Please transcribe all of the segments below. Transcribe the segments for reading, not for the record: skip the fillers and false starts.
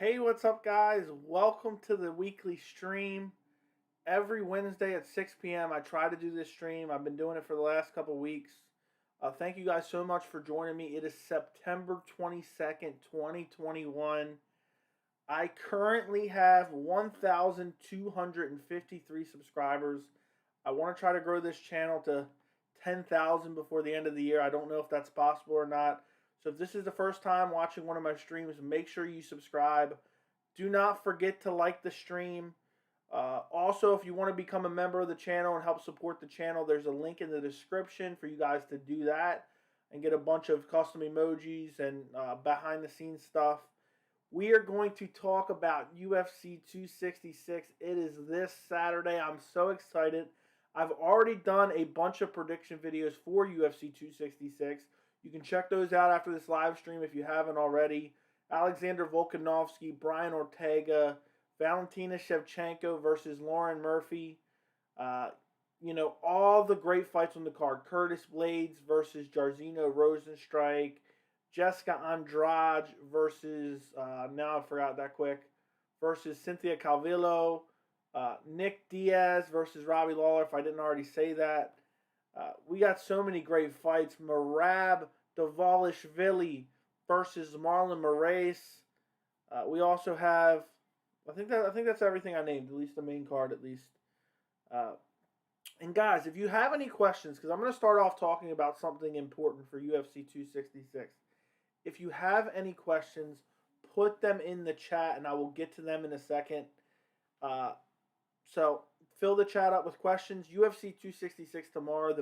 Hey, what's up, guys? Welcome to the weekly stream. Every Wednesday at 6 p.m., I try to do this stream. I've been doing it for the last couple weeks. Thank you guys so much for joining me. It is September 22nd, 2021. I currently have 1,253 subscribers. I want to try to grow this channel to 10,000 before the end of the year. I don't know if that's possible or not. So if this is the first time watching one of my streams, make sure you subscribe. Do not forget to like the stream. Also, if you want to become a member of the channel and help support the channel, there's a link in the description for you guys to do that and get a bunch of custom emojis and behind the scenes stuff. We are going to talk about UFC 266. It is this Saturday. I'm so excited. I've already done a bunch of prediction videos for UFC 266. You can check those out after this live stream if you haven't already. Alexander Volkanovski, Brian Ortega, Valentina Shevchenko versus Lauren Murphy. All the great fights on the card. Curtis Blades versus Jairzinho Rozenstruik. Jessica Andrade versus, now I forgot that quick, versus Cynthia Calvillo. Nick Diaz versus Robbie Lawler, if I didn't already say that. We got so many great fights. Merab Dvalishvili versus Marlon Moraes. We also have, I think that's everything I named, at least the main card, at least. And guys, if you have any questions, because I'm going to start off talking about something important for UFC 266. If you have any questions, put them in the chat, and I will get to them in a second. So fill the chat up with questions. UFC 266 tomorrow.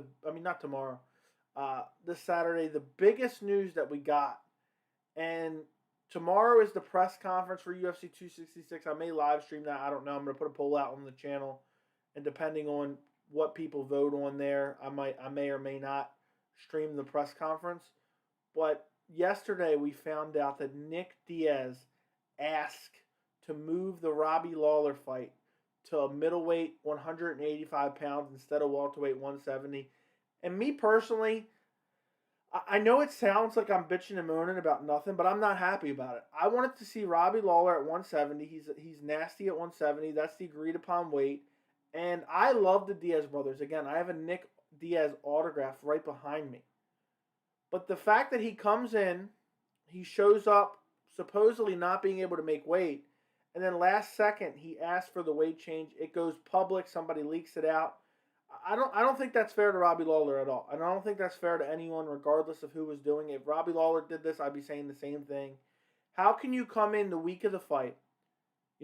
This Saturday. The biggest news that we got, and tomorrow is the press conference for UFC 266. I may live stream that. I don't know. I'm going to put a poll out on the channel, and depending on what people vote on there, I may or may not stream the press conference. But yesterday we found out that Nick Diaz asked to move the Robbie Lawler fight to a middleweight 185 pounds instead of welterweight 170. And me personally, I know it sounds like I'm bitching and moaning about nothing, but I'm not happy about it. I wanted to see Robbie Lawler at 170. He's nasty at 170. That's the agreed upon weight. And I love the Diaz brothers. Again, I have a Nick Diaz autograph right behind me. But the fact that he comes in, he shows up supposedly not being able to make weight, and then last second he asks for the weight change. It goes public. Somebody leaks it out. I don't think that's fair to Robbie Lawler at all. And I don't think that's fair to anyone, regardless of who was doing it. If Robbie Lawler did this, I'd be saying the same thing. How can you come in the week of the fight,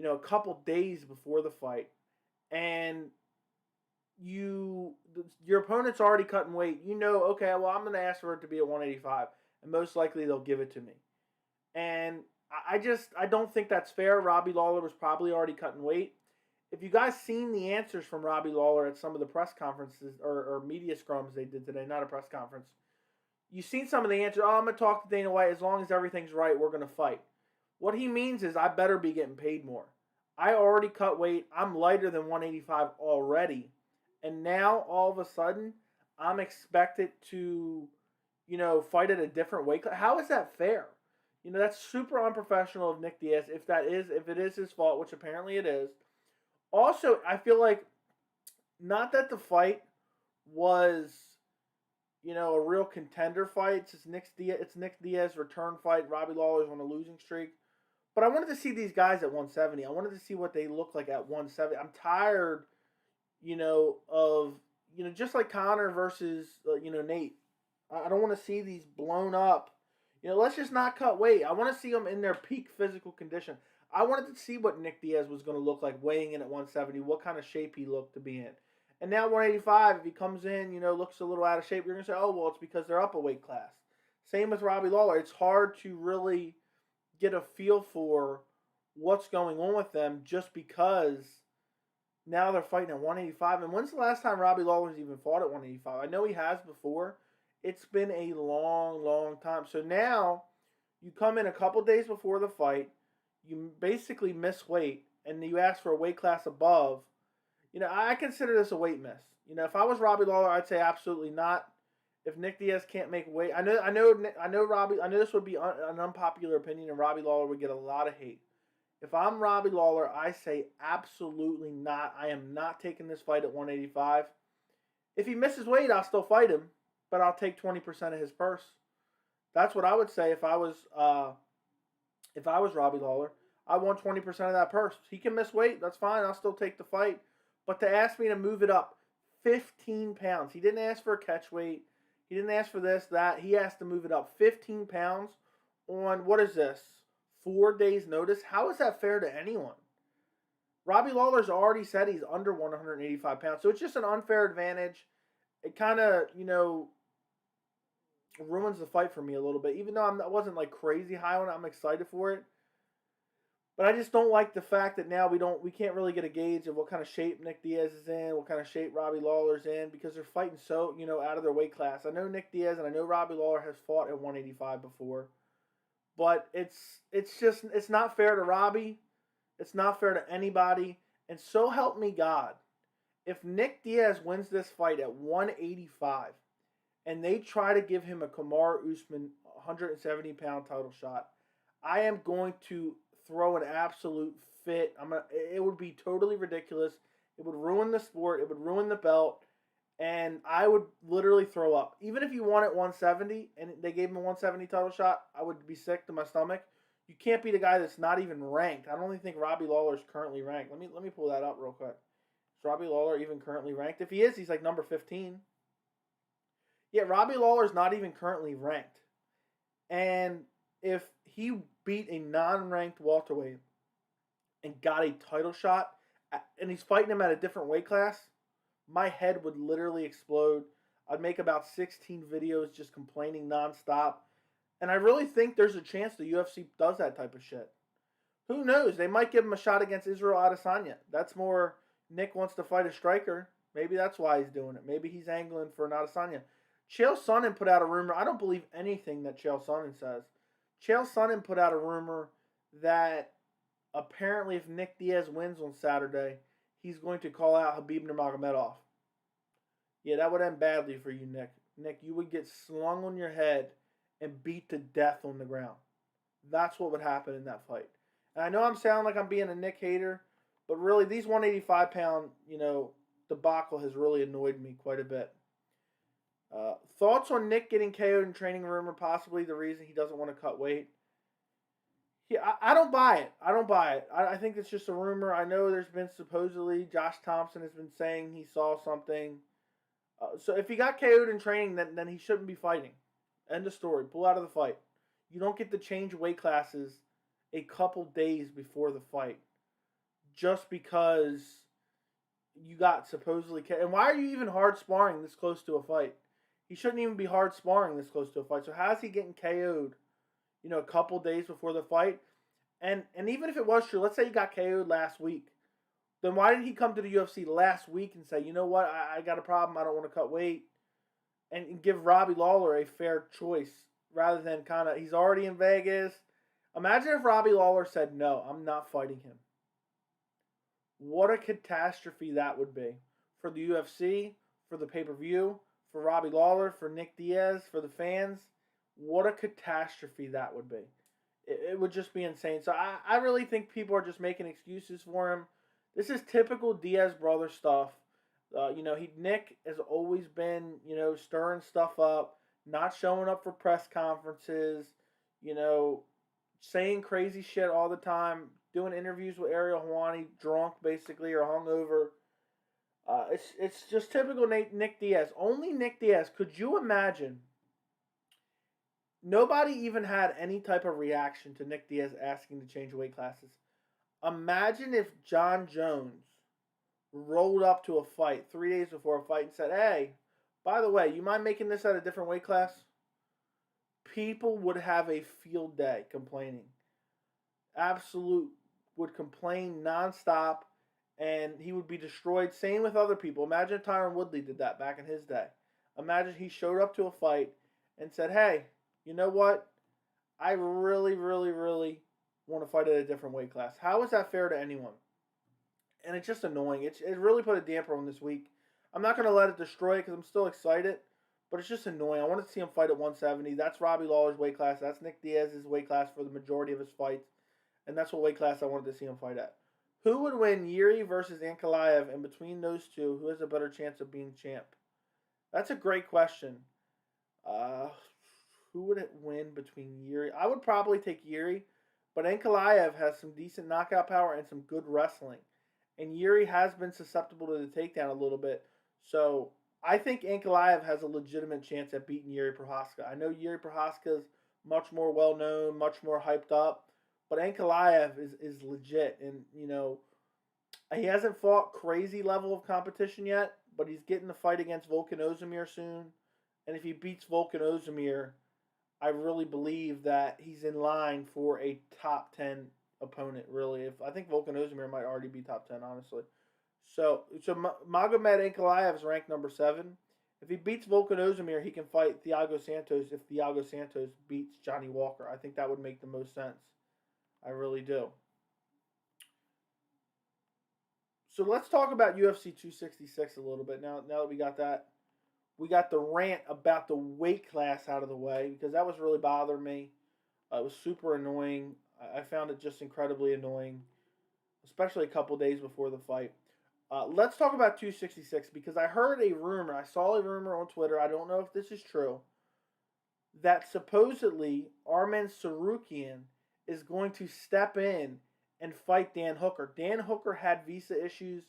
a couple days before the fight, and your opponent's already cutting weight? Okay, well, I'm going to ask for it to be at 185, and most likely they'll give it to me. And I don't think that's fair. Robbie Lawler was probably already cutting weight. If you guys seen the answers from Robbie Lawler at some of the press conferences or media scrums they did today, not a press conference, you've seen some of the answers. I'm going to talk to Dana White. As long as everything's right, we're going to fight. What he means is I better be getting paid more. I already cut weight. I'm lighter than 185 already. And now, all of a sudden, I'm expected to, fight at a different weight class. How is that fair? That's super unprofessional of Nick Diaz, if it is his fault, which apparently it is. Also, I feel like, not that the fight was, a real contender fight. It's Nick Diaz's return fight. Robbie Lawler's on a losing streak. But I wanted to see these guys at 170. I wanted to see what they look like at 170. I'm tired, of, just like Conor versus, Nate. I don't want to see these blown up. Let's just not cut weight. I want to see them in their peak physical condition. I wanted to see what Nick Diaz was going to look like weighing in at 170, what kind of shape he looked to be in. And now 185, if he comes in, looks a little out of shape, you're going to say, oh, well, it's because they're up a weight class. Same with Robbie Lawler. It's hard to really get a feel for what's going on with them just because now they're fighting at 185. And when's the last time Robbie Lawler's even fought at 185? I know he has before. It's been a long, long time. So now you come in a couple days before the fight, you basically miss weight, and you ask for a weight class above. I consider this a weight miss. If I was Robbie Lawler, I'd say absolutely not. If Nick Diaz can't make weight, I know Robbie. I know this would be an unpopular opinion, and Robbie Lawler would get a lot of hate. If I'm Robbie Lawler, I say absolutely not. I am not taking this fight at 185. If he misses weight, I'll still fight him, but I'll take 20% of his purse. That's what I would say if I was Robbie Lawler. I want 20% of that purse. He can miss weight. That's fine. I'll still take the fight. But to ask me to move it up 15 pounds. He didn't ask for a catch weight. He didn't ask for this, that. He asked to move it up 15 pounds on, what is this, 4 days notice? How is that fair to anyone? Robbie Lawler's already said he's under 185 pounds. So it's just an unfair advantage. It kind of, ruins the fight for me a little bit. Even though I wasn't like crazy high on it, I'm excited for it. But I just don't like the fact that now we can't really get a gauge of what kind of shape Nick Diaz is in, what kind of shape Robbie Lawler's in, because they're fighting so, out of their weight class. I know Nick Diaz and I know Robbie Lawler has fought at 185 before. But it's not fair to Robbie. It's not fair to anybody. And so help me God, if Nick Diaz wins this fight at 185 and they try to give him a Kamaru Usman 170-pound title shot, I am going to throw an absolute fit. It would be totally ridiculous. It would ruin the sport. It would ruin the belt. And I would literally throw up. Even if you won at 170 and they gave him a 170 title shot, I would be sick to my stomach. You can't beat a guy that's not even ranked. I don't even think Robbie Lawler is currently ranked. Let me pull that up real quick. Is Robbie Lawler even currently ranked? If he is, he's like number 15. Yeah, Robbie Lawler's not even currently ranked. And if he beat a non-ranked welterweight and got a title shot, and he's fighting him at a different weight class, my head would literally explode. I'd make about 16 videos just complaining nonstop. And I really think there's a chance the UFC does that type of shit. Who knows? They might give him a shot against Israel Adesanya. That's more Nick wants to fight a striker. Maybe that's why he's doing it. Maybe he's angling for an Adesanya. Chael Sonnen put out a rumor. I don't believe anything that Chael Sonnen says. Chael Sonnen put out a rumor that apparently if Nick Diaz wins on Saturday, he's going to call out Khabib Nurmagomedov. Yeah, that would end badly for you, Nick. Nick, you would get slung on your head and beat to death on the ground. That's what would happen in that fight. And I know I'm sounding like I'm being a Nick hater, but really these 185-pound, debacle has really annoyed me quite a bit. Thoughts on Nick getting KO'd in training room or possibly the reason he doesn't want to cut weight? Yeah, I don't buy it. I think it's just a rumor. I know there's been supposedly Josh Thompson has been saying he saw something. So if he got KO'd in training, then he shouldn't be fighting. End of story. Pull out of the fight. You don't get to change weight classes a couple days before the fight just because you got supposedly KO'd. And why are you even hard sparring this close to a fight? He shouldn't even be hard sparring this close to a fight. So how's he getting KO'd, a couple days before the fight? And even if it was true, let's say he got KO'd last week. Then why did he come to the UFC last week and say, you know what, I got a problem, I don't want to cut weight, and give Robbie Lawler a fair choice rather than he's already in Vegas. Imagine if Robbie Lawler said, no, I'm not fighting him. What a catastrophe that would be for the UFC, for the pay-per-view, for Robbie Lawler, for Nick Diaz, for the fans. What a catastrophe that would be. It would just be insane. So I really think people are just making excuses for him. This is typical Diaz brother stuff. Nick has always been, stirring stuff up, not showing up for press conferences, saying crazy shit all the time, doing interviews with Ariel Helwani, drunk basically or hungover. It's just typical Nick Diaz. Only Nick Diaz. Could you imagine? Nobody even had any type of reaction to Nick Diaz asking to change weight classes. Imagine if John Jones rolled up to a fight 3 days before a fight and said, hey, by the way, you mind making this at a different weight class? People would have a field day complaining. Absolute would complain nonstop, and he would be destroyed. Same with other people. Imagine if Tyron Woodley did that back in his day. Imagine he showed up to a fight and said, hey, you know what? I really, really, really want to fight at a different weight class. How is that fair to anyone? And it's just annoying. It really put a damper on this week. I'm not going to let it destroy it because I'm still excited, but it's just annoying. I want to see him fight at 170. That's Robbie Lawler's weight class. That's Nick Diaz's weight class for the majority of his fights. and that's what weight class I wanted to see him fight at. Who would win, Yuri versus Ankalaev, and between those two, who has a better chance of being champ? That's a great question. Uh, who would it win between Yuri? I would probably take Yuri, but Ankalaev has some decent knockout power and some good wrestling. And Yuri has been susceptible to the takedown a little bit. So I think Ankalaev has a legitimate chance at beating Yuri Prochazka. I know Yuri Prochazka is much more well known, much more hyped up, but Ankalaev is legit. And, he hasn't fought crazy level of competition yet, but he's getting the fight against Volkan Ozdemir soon. And if he beats Volkan Ozdemir, I really believe that he's in line for a top 10 opponent, really. I think Volkan Ozdemir might already be top 10, honestly. So Magomed Ankalaev is ranked number 7. If he beats Volkan Ozdemir, he can fight Thiago Santos if Thiago Santos beats Johnny Walker. I think that would make the most sense. I really do. So let's talk about UFC 266 a little bit. Now that we got that. We got the rant about the weight class out of the way because that was really bothering me. It was super annoying. I found it just incredibly annoying, especially a couple days before the fight. Let's talk about 266 because I heard a rumor. I saw a rumor on Twitter. I don't know if this is true. That supposedly Arman Tsarukyan is going to step in and fight Dan Hooker. Dan Hooker had visa issues.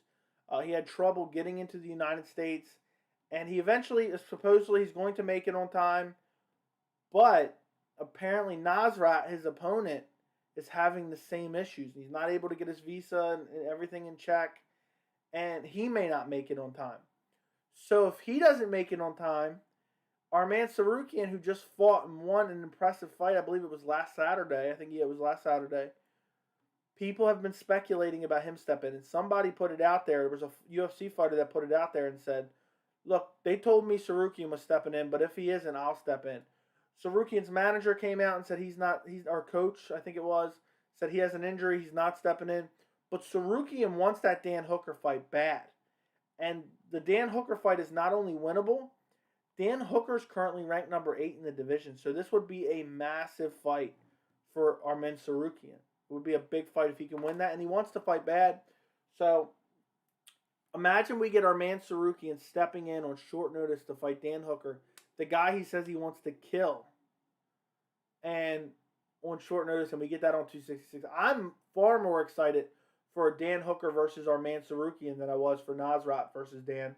He had trouble getting into the United States. And he eventually, supposedly, he's going to make it on time. But apparently Nasrat, his opponent, is having the same issues. He's not able to get his visa and everything in check. And he may not make it on time. So if he doesn't make it on time, Arman Tsarukyan, who just fought and won an impressive fight, I believe it was last Saturday. I think it was last Saturday. People have been speculating about him stepping in. And somebody put it out there. There was a UFC fighter that put it out there and said, look, they told me Tsarukyan was stepping in, but if he isn't, I'll step in. Tsarukyan's manager came out and said he's our coach, I think it was, said he has an injury, he's not stepping in. But Tsarukyan wants that Dan Hooker fight bad. And the Dan Hooker fight is not only winnable, Dan Hooker's currently ranked number 8 in the division. So this would be a massive fight for Arman Tsarukyan. It would be a big fight if he can win that, and he wants to fight bad. So imagine we get Arman Tsarukyan stepping in on short notice to fight Dan Hooker, the guy he says he wants to kill, and on short notice, and we get that on 266. I'm far more excited for Dan Hooker versus Arman Tsarukyan than I was for Nasrat versus Dan.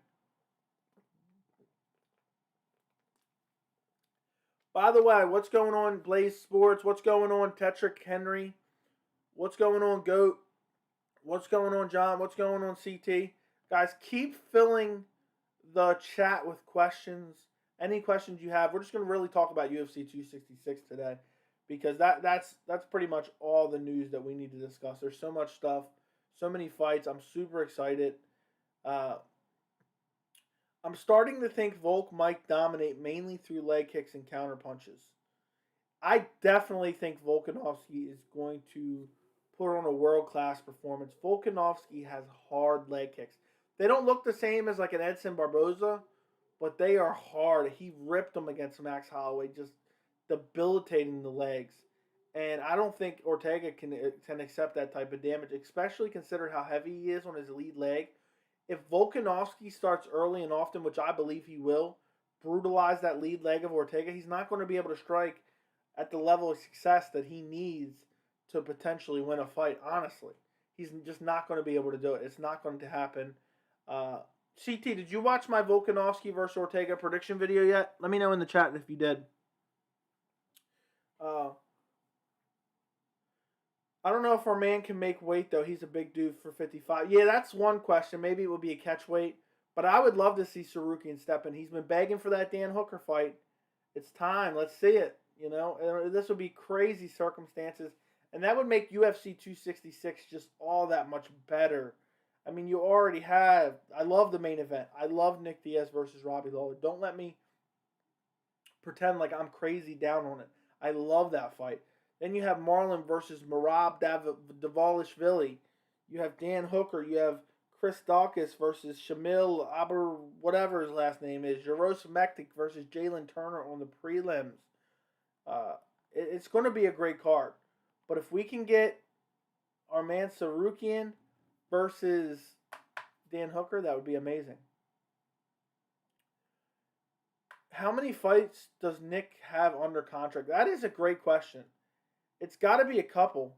By the way, what's going on, Blaze Sports? What's going on, Tetrick Henry? What's going on, Goat? What's going on, John? What's going on, CT? Guys, keep filling the chat with questions. Any questions you have. We're just going to really talk about UFC 266 today because that's pretty much all the news that we need to discuss. There's so much stuff, so many fights. I'm super excited. I'm starting to think Volk might dominate mainly through leg kicks and counter punches. I definitely think Volkanovski is going to put on a world-class performance. Volkanovski has hard leg kicks. They don't look the same as like an Edson Barboza, but they are hard. He ripped them against Max Holloway, just debilitating the legs. And I don't think Ortega can accept that type of damage, especially considering how heavy he is on his lead leg. If Volkanovski starts early and often, which I believe he will, brutalize that lead leg of Ortega, he's not going to be able to strike at the level of success that he needs to potentially win a fight, honestly. He's just not going to be able to do it. It's not going to happen. CT, did you watch my Volkanovski versus Ortega prediction video yet? Let me know in the chat if you did. I don't know if our man can make weight, though. He's a big dude for 55. Yeah, that's one question. Maybe it would be a catch weight. But I would love to see Tsarukyan step in. He's been begging for that Dan Hooker fight. It's time. Let's see it. You know, this would be crazy circumstances. And that would make UFC 266 just all that much better. I mean, you already have... I love the main event. I love Nick Diaz versus Robbie Lawler. Don't let me pretend like I'm crazy down on it. I love that fight. Then you have Marlon versus Merab Dvalishvili. You have Dan Hooker. You have Chris Dawkins versus Shamil Aber, whatever his last name is. Jaros Mektic versus Jalen Turner on the prelims. It's going to be a great card. But if we can get Arman Tsarukyan versus Dan Hooker, that would be amazing. How many fights does Nick have under contract? That is a great question. It's got to be a couple.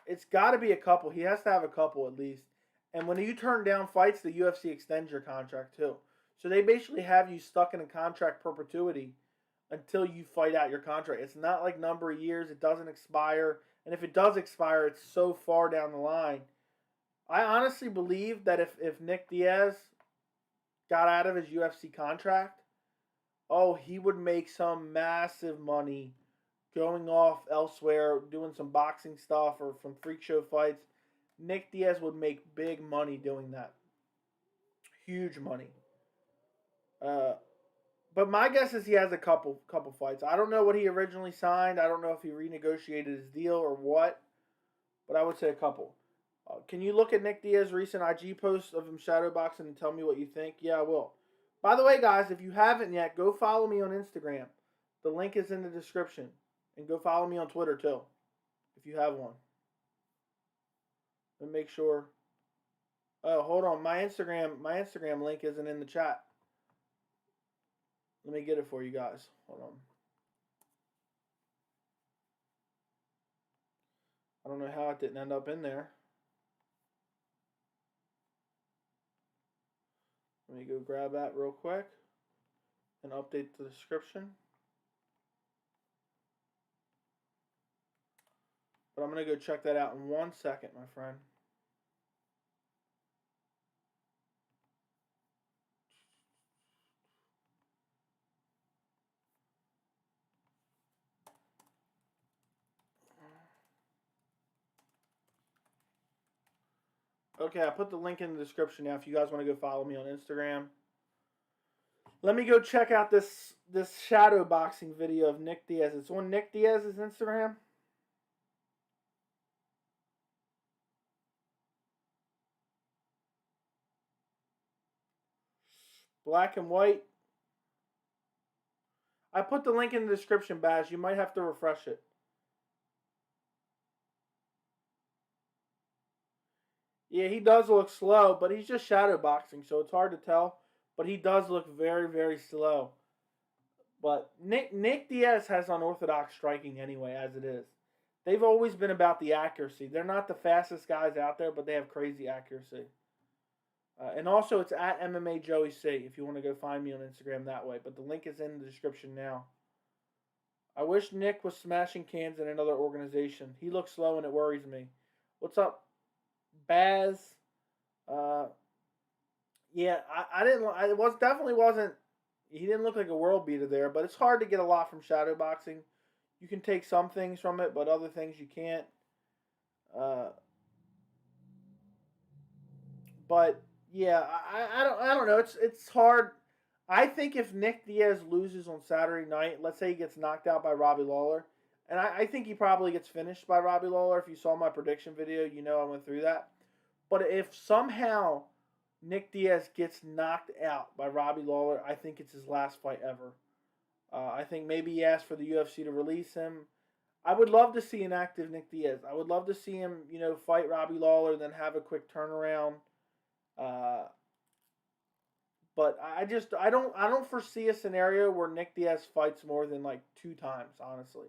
It's got to be a couple. He has to have a couple at least. And when you turn down fights, the UFC extends your contract too. So they basically have you stuck in a contract perpetuity until you fight out your contract. It's not like number of years. It doesn't expire. And if it does expire, it's so far down the line. I honestly believe that if Nick Diaz got out of his UFC contract, he would make some massive money going off elsewhere, doing some boxing stuff or from freak show fights. Nick Diaz would make big money doing that. Huge money. But my guess is he has a couple fights. I don't know what he originally signed. I don't know if he renegotiated his deal or what. But I would say a couple. Can you look at Nick Diaz's recent IG posts of him shadowboxing and tell me what you think? Yeah, I will. By the way, guys, if you haven't yet, go follow me on Instagram. The link is in the description. And go follow me on Twitter, too, if you have one. And make sure. Oh, hold on. My Instagram link isn't in the chat. Let me get it for you guys. Hold on. I don't know how it didn't end up in there. Let me go grab that real quick and update the description. But I'm going to go check that out in 1 second, my friend. Okay, I put the link in the description now if you guys want to go follow me on Instagram. Let me go check out this shadow boxing video of Nick Diaz. It's on Nick Diaz's Instagram. Black and white. I put the link in the description, Baz. You might have to refresh it. Yeah, he does look slow, but he's just shadow boxing, so it's hard to tell. But he does look very, very slow. But Nick Diaz has unorthodox striking anyway, as it is. They've always been about the accuracy. They're not the fastest guys out there, but they have crazy accuracy. And also, it's at MMA Joey C if you want to go find me on Instagram that way. But the link is in the description now. I wish Nick was smashing cans in another organization. He looks slow and it worries me. What's up, Baz? Yeah, I didn't. It was definitely wasn't. He didn't look like a world beater there, but it's hard to get a lot from shadow boxing. You can take some things from it, but other things you can't. But yeah, I don't know. It's hard. I think if Nick Diaz loses on Saturday night, let's say he gets knocked out by Robbie Lawler, and I think he probably gets finished by Robbie Lawler. If you saw my prediction video, you know I went through that. But if somehow Nick Diaz gets knocked out by Robbie Lawler, I think it's his last fight ever. I think maybe he asked for the UFC to release him. I would love to see an active Nick Diaz. I would love to see him, fight Robbie Lawler, then have a quick turnaround. But I don't foresee a scenario where Nick Diaz fights more than like 2 times, honestly.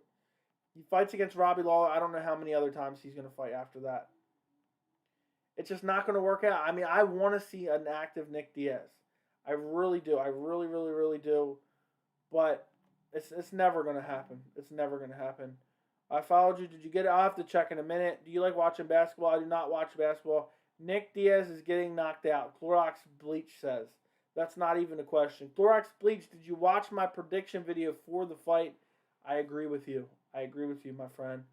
He fights against Robbie Lawler. I don't know how many other times he's going to fight after that. It's just not going to work out. I mean, I want to see an active Nick Diaz. I really do. I really, really, really do. But it's never going to happen. It's never going to happen. I followed you. Did you get it? I'll have to check in a minute. Do you like watching basketball? I do not watch basketball. Nick Diaz is getting knocked out. Clorox Bleach says. That's not even a question. Clorox Bleach, did you watch my prediction video for the fight? I agree with you. I agree with you, my friend.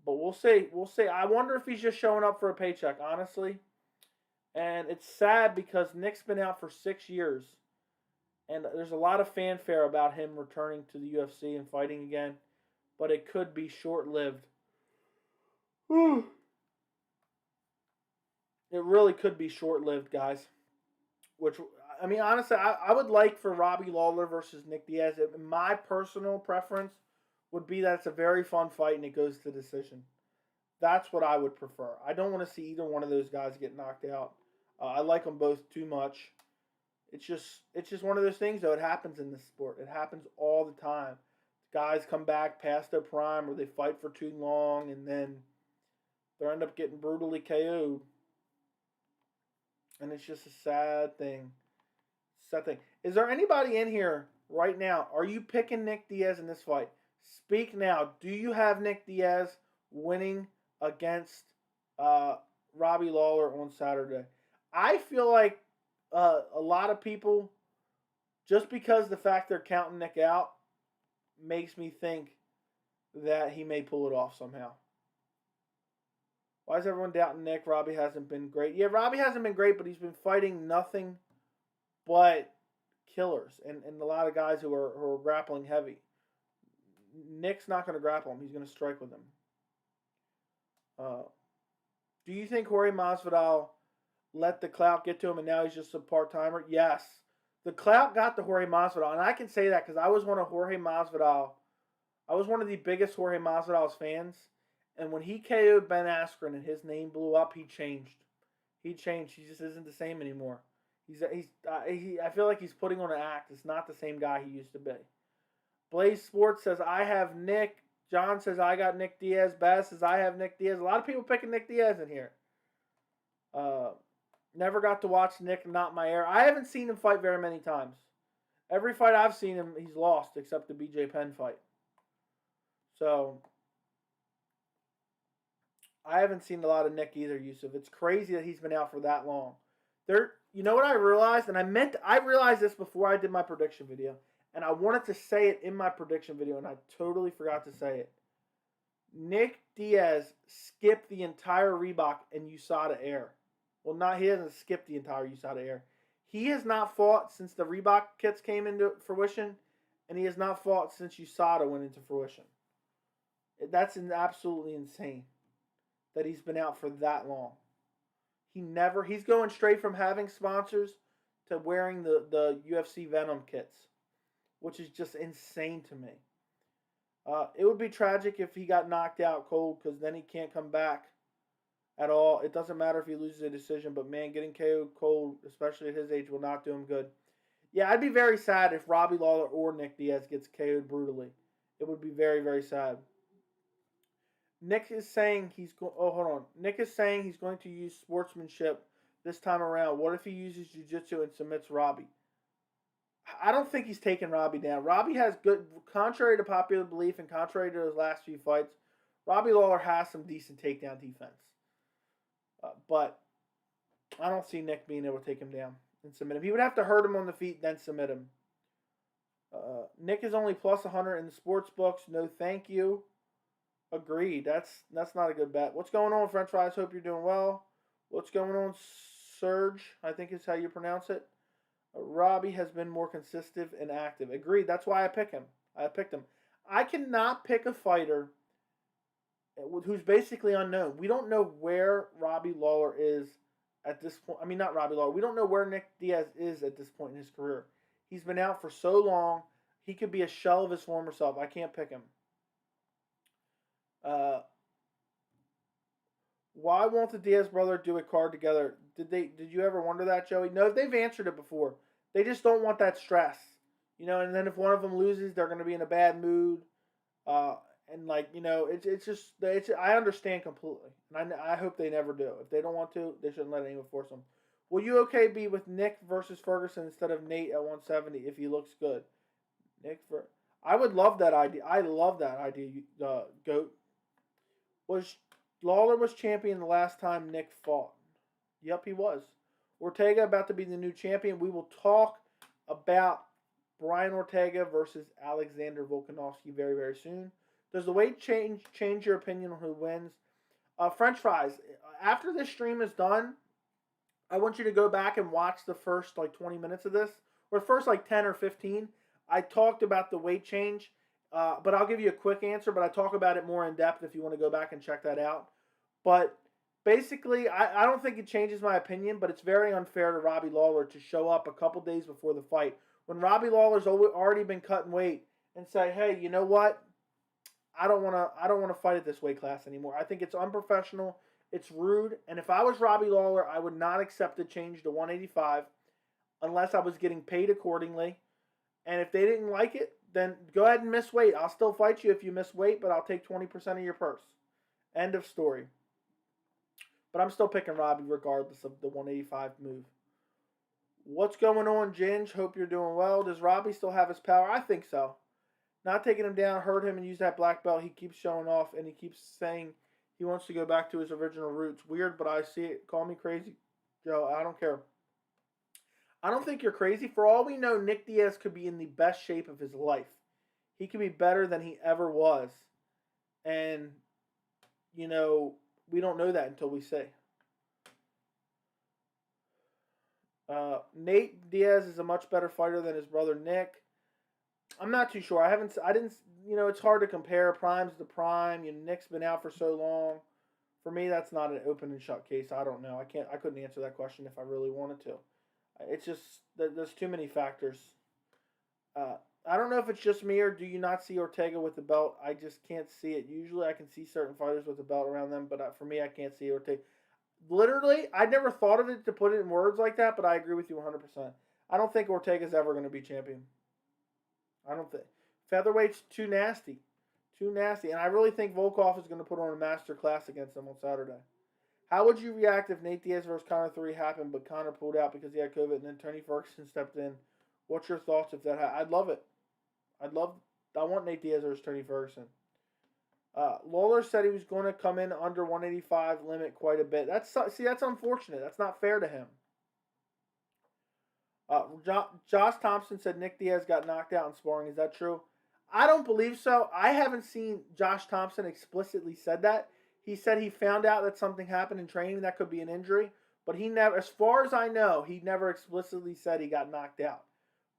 But we'll see. We'll see. I wonder if he's just showing up for a paycheck, honestly. And it's sad because Nick's been out for 6 years. And there's a lot of fanfare about him returning to the UFC and fighting again. But it could be short-lived. It really could be short-lived, guys. Which, I mean, honestly, I would like for Robbie Lawler versus Nick Diaz. My personal preference would be that it's a very fun fight and it goes to decision. That's what I would prefer. I don't want to see either one of those guys get knocked out. I like them both too much. It's just one of those things, though. It happens in this sport. It happens all the time. Guys come back past their prime, or they fight for too long, and then they end up getting brutally KO'd. And it's just a sad thing. Sad thing. Is there anybody in here right now? Are you picking Nick Diaz in this fight? Speak now. Do you have Nick Diaz winning against Robbie Lawler on Saturday? I feel like a lot of people, just because the fact they're counting Nick out, makes me think that he may pull it off somehow. Why is everyone doubting Nick? Robbie hasn't been great. Yeah, Robbie hasn't been great, but he's been fighting nothing but killers and a lot of guys who are grappling heavy. Nick's not going to grapple him. He's going to strike with him. Do you think Jorge Masvidal let the clout get to him and now he's just a part-timer? Yes. The clout got to Jorge Masvidal, and I can say that because I was one of the biggest Jorge Masvidal's fans. And when he KO'd Ben Askren and his name blew up, he changed. He just isn't the same anymore. I feel like he's putting on an act. It's not the same guy he used to be. Blaze Sports says, I have Nick. John says, I got Nick Diaz. Bass says, I have Nick Diaz. A lot of people picking Nick Diaz in here. Never got to watch Nick, not my air. I haven't seen him fight very many times. Every fight I've seen him, he's lost, except the BJ Penn fight. So I haven't seen a lot of Nick either, Yusuf. It's crazy that he's been out for that long. You know what I realized? And I realized this before I did my prediction video. And I wanted to say it in my prediction video, and I totally forgot to say it. Nick Diaz skipped the entire Reebok and USADA air. Well, he hasn't skipped the entire USADA air. He has not fought since the Reebok kits came into fruition, and he has not fought since USADA went into fruition. That's absolutely insane that he's been out for that long. He's going straight from having sponsors to wearing the UFC Venom kits, which is just insane to me. It would be tragic if he got knocked out cold, because then he can't come back at all. It doesn't matter if he loses a decision, but man, getting KO'd cold, especially at his age, will not do him good. Yeah, I'd be very sad if Robbie Lawler or Nick Diaz gets KO'd brutally. It would be very, very sad. Nick is saying Nick is saying he's going to use sportsmanship this time around. What if he uses jiu-jitsu and submits Robbie? I don't think he's taking Robbie down. Robbie has good, contrary to popular belief and contrary to his last few fights, Robbie Lawler has some decent takedown defense. But I don't see Nick being able to take him down and submit him. He would have to hurt him on the feet, then submit him. Nick is only plus 100 in the sports books. No, thank you. Agreed. That's not a good bet. What's going on, French Fries? Hope you're doing well. What's going on, Surge? I think is how you pronounce it. Robbie has been more consistent and active. Agreed. That's why I picked him. I cannot pick a fighter who's basically unknown. We don't know where Robbie Lawler is at this point. I mean, not Robbie Lawler. We don't know where Nick Diaz is at this point in his career. He's been out for so long. He could be a shell of his former self. I can't pick him. Why won't the Diaz brother do a card together? Did you ever wonder that, Joey? No, they've answered it before. They just don't want that stress, and then if one of them loses, they're going to be in a bad mood, and I understand completely, and I hope they never do. If they don't want to, they shouldn't let anyone force them. Will you be with Nick versus Ferguson instead of Nate at 170 if he looks good? I would love that idea. I love that idea, Goat. Lawler was champion the last time Nick fought. Yep, he was. Ortega about to be the new champion. We will talk about Brian Ortega versus Alexander Volkanovski very, very soon. Does the weight change your opinion on who wins? French Fries, after this stream is done, I want you to go back and watch the first 20 minutes of this, or the first 10 or 15. I talked about the weight change. But I'll give you a quick answer, but I talk about it more in depth if you want to go back and check that out. But basically, I don't think it changes my opinion, but it's very unfair to Robbie Lawler to show up a couple days before the fight when Robbie Lawler's already been cutting weight and say, hey, you know what? I don't want to fight at this weight class anymore. I think it's unprofessional. It's rude. And if I was Robbie Lawler, I would not accept the change to 185 unless I was getting paid accordingly. And if they didn't like it, then go ahead and miss weight. I'll still fight you if you miss weight, but I'll take 20% of your purse. End of story. But I'm still picking Robbie regardless of the 185 move. What's going on, Ginge? Hope you're doing well. Does Robbie still have his power? I think so. Not taking him down, hurt him, and use that black belt. He keeps showing off, and he keeps saying he wants to go back to his original roots. Weird, but I see it. Call me crazy, Joe. I don't care. I don't think you're crazy. For all we know, Nick Diaz could be in the best shape of his life. He could be better than he ever was. And, you know, we don't know that until we see. Nate Diaz is a much better fighter than his brother Nick. I'm not too sure. It's hard to compare. Prime's the prime. Nick's been out for so long. For me, that's not an open and shut case. I don't know. I couldn't answer that question if I really wanted to. It's just, there's too many factors. I don't know if it's just me or do you not see Ortega with the belt? I just can't see it. Usually I can see certain fighters with the belt around them, but for me, I can't see Ortega. Literally, I never thought of it to put it in words like that, but I agree with you 100%. I don't think Ortega's ever going to be champion. I don't think. Featherweight's too nasty. Too nasty. And I really think Volkov is going to put on a master class against him on Saturday. How would you react if Nate Diaz versus Conor 3 happened, but Conor pulled out because he had COVID and then Tony Ferguson stepped in? What's your thoughts if that happened? I'd love it. I want Nate Diaz versus Tony Ferguson. Lawler said he was going to come in under 185 limit quite a bit. That's unfortunate. That's not fair to him. Josh Thompson said Nick Diaz got knocked out in sparring. Is that true? I don't believe so. I haven't seen Josh Thompson explicitly said that. He said he found out that something happened in training that could be an injury, but he never, as far as I know, he never explicitly said he got knocked out.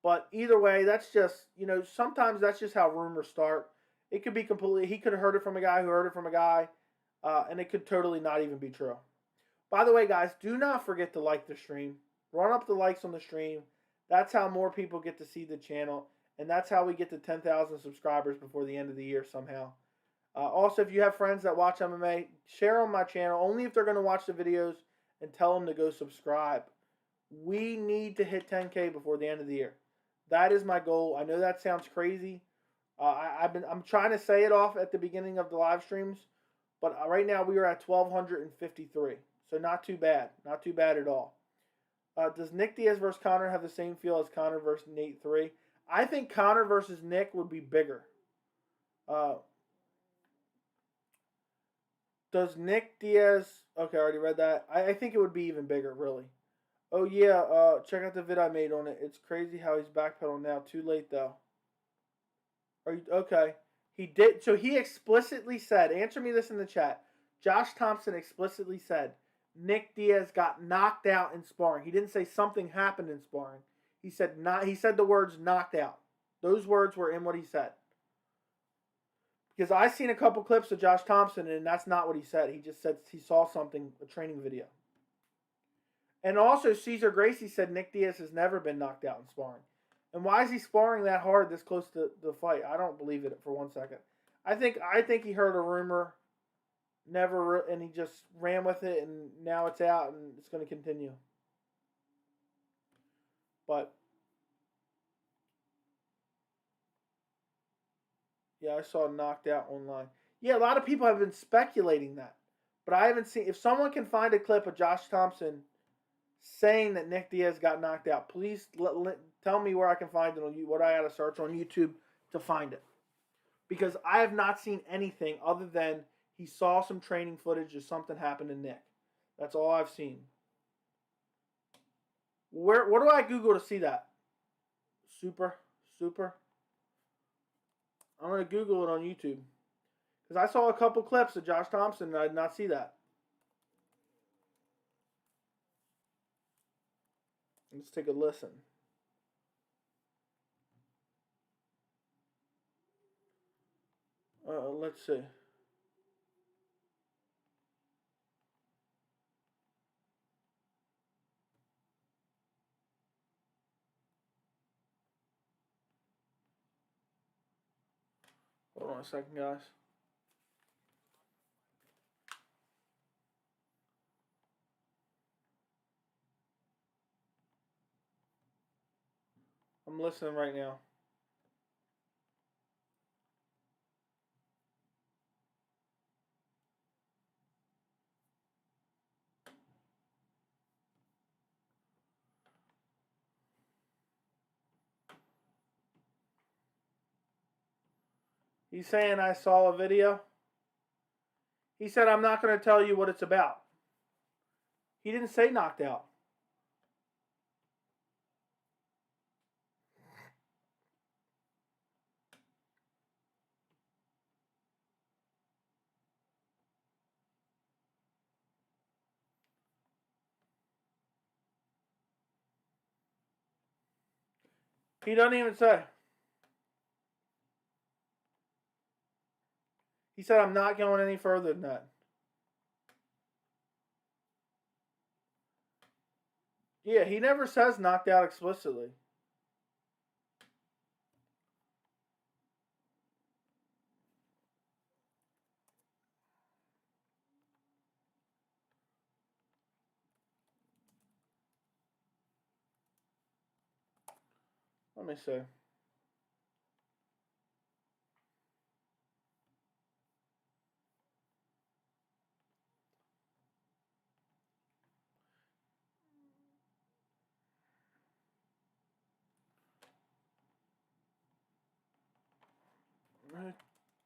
But either way, that's just, sometimes that's just how rumors start. It could be he could have heard it from a guy who heard it from a guy, and it could totally not even be true. By the way, guys, do not forget to like the stream. Run up the likes on the stream. That's how more people get to see the channel, and that's how we get to 10,000 subscribers before the end of the year somehow. Also, if you have friends that watch MMA, share on my channel, only if they're going to watch the videos, and tell them to go subscribe. We need to hit 10K before the end of the year. That is my goal. I know that sounds crazy. I'm trying to say it off at the beginning of the live streams, but right now we are at 1,253. So not too bad. Not too bad at all. Does Nick Diaz versus Conor have the same feel as Conor versus Nate 3? I think Conor versus Nick would be bigger. Does Nick Diaz... Okay, I already read that. I think it would be even bigger, really. Oh, yeah. Check out the vid I made on it. It's crazy how he's backpedaling now. Too late, though. Are you... Okay. He did... So he explicitly said... Answer me this in the chat. Josh Thompson explicitly said Nick Diaz got knocked out in sparring. He didn't say something happened in sparring. He said He said the words knocked out. Those words were in what he said. Because I seen a couple clips of Josh Thompson, and that's not what he said. He just said he saw something, a training video. And also, Cesar Gracie said Nick Diaz has never been knocked out in sparring. And why is he sparring that hard this close to the fight? I don't believe it for 1 second. I think he heard a rumor, and he just ran with it, and now it's out, and it's going to continue. But yeah, I saw knocked out online. Yeah, a lot of people have been speculating that. But I haven't seen... If someone can find a clip of Josh Thompson saying that Nick Diaz got knocked out, please tell me where I can find it on what I got to search on YouTube to find it. Because I have not seen anything other than he saw some training footage or something happened to Nick. That's all I've seen. What do I Google to see that? Super. I'm going to Google it on YouTube. Because I saw a couple clips of Josh Thompson and I did not see that. Let's take a listen. Let's see. Hold on a second, guys. I'm listening right now. He's saying I saw a video. He said I'm not going to tell you what it's about. He didn't say knocked out. He doesn't even say. He said I'm not going any further than that. Yeah, he never says knocked out explicitly. Let me see.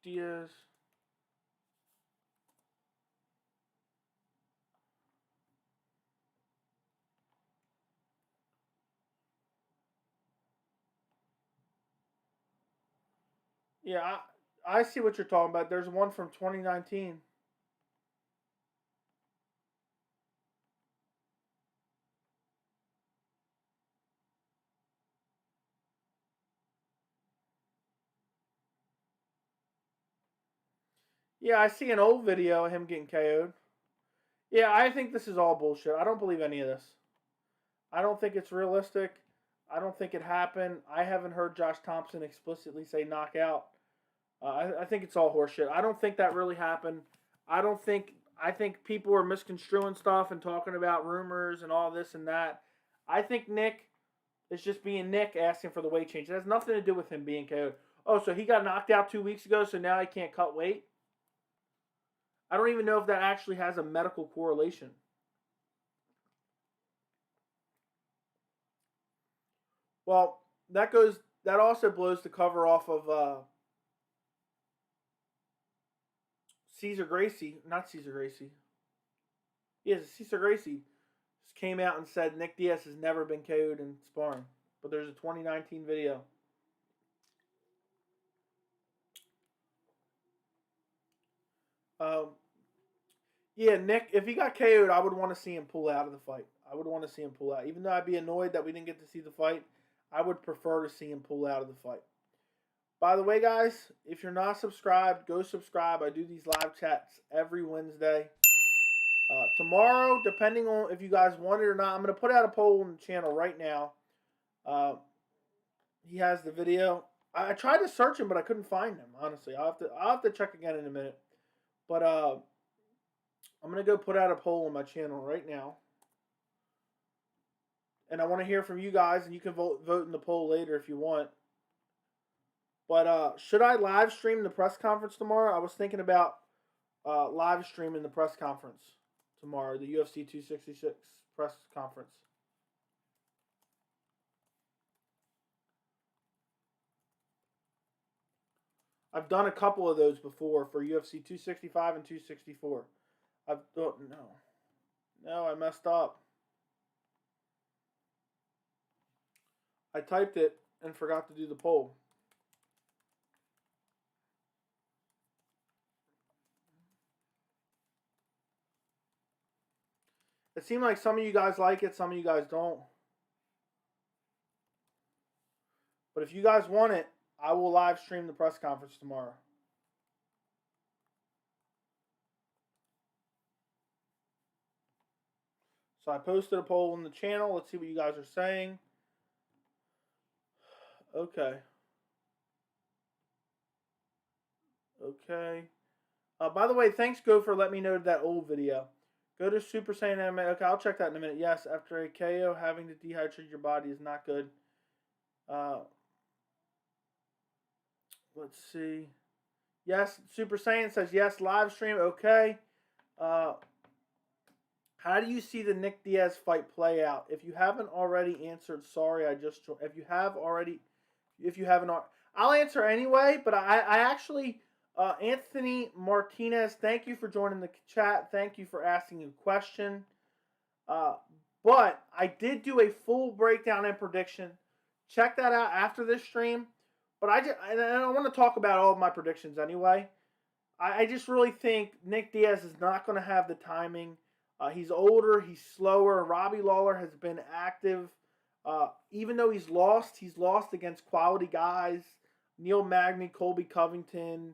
Diaz. Yeah, I see what you're talking about. There's one from 2019. Yeah, I see an old video of him getting KO'd. Yeah, I think this is all bullshit. I don't believe any of this. I don't think it's realistic. I don't think it happened. I haven't heard Josh Thompson explicitly say knockout. I think it's all horseshit. I don't think that really happened. I think people are misconstruing stuff and talking about rumors and all this and that. I think Nick is just being Nick asking for the weight change. It has nothing to do with him being KO'd. Oh, so he got knocked out 2 weeks ago, so now he can't cut weight? I don't even know if that actually has a medical correlation. Well, that also blows the cover off of Cesar Gracie, not Cesar Gracie. Yes, Cesar Gracie just came out and said Nick Diaz has never been KO'd in sparring. But there's a 2019 video. Yeah, Nick, if he got KO'd, I would want to see him pull out of the fight. I would want to see him pull out. Even though I'd be annoyed that we didn't get to see the fight, I would prefer to see him pull out of the fight. By the way, guys, if you're not subscribed, go subscribe. I do these live chats every Wednesday. Tomorrow, depending on if you guys want it or not, I'm going to put out a poll on the channel right now. He has the video. I tried to search him, but I couldn't find him, honestly. I'll have to check again in a minute. But I'm going to go put out a poll on my channel right now. And I want to hear from you guys, and you can vote in the poll later if you want. But should I live stream the press conference tomorrow? I was thinking about live streaming the press conference tomorrow, the UFC 266 press conference. I've done a couple of those before for UFC 265 and 264. No, I messed up. I typed it and forgot to do the poll. It seemed like some of you guys like it, some of you guys don't. But if you guys want it, I will live stream the press conference tomorrow. So I posted a poll on the channel. Let's see what you guys are saying. Okay. By the way, thanks, Go, for letting me know that old video. Go to Super Saiyan MMA. Okay, I'll check that in a minute. Yes, after a KO, having to dehydrate your body is not good. Let's see. Yes, Super Saiyan says yes, live stream, okay. Uh, how do you see the Nick Diaz fight play out? If you haven't already answered, sorry, I just joined. If you haven't, I'll answer anyway. But I actually, Anthony Martinez, thank you for joining the chat. Thank you for asking a question. But I did do a full breakdown and prediction. Check that out after this stream. But I don't want to talk about all of my predictions anyway. I just really think Nick Diaz is not going to have the timing. He's older. He's slower. Robbie Lawler has been active. Even though he's lost against quality guys. Neil Magny, Colby Covington,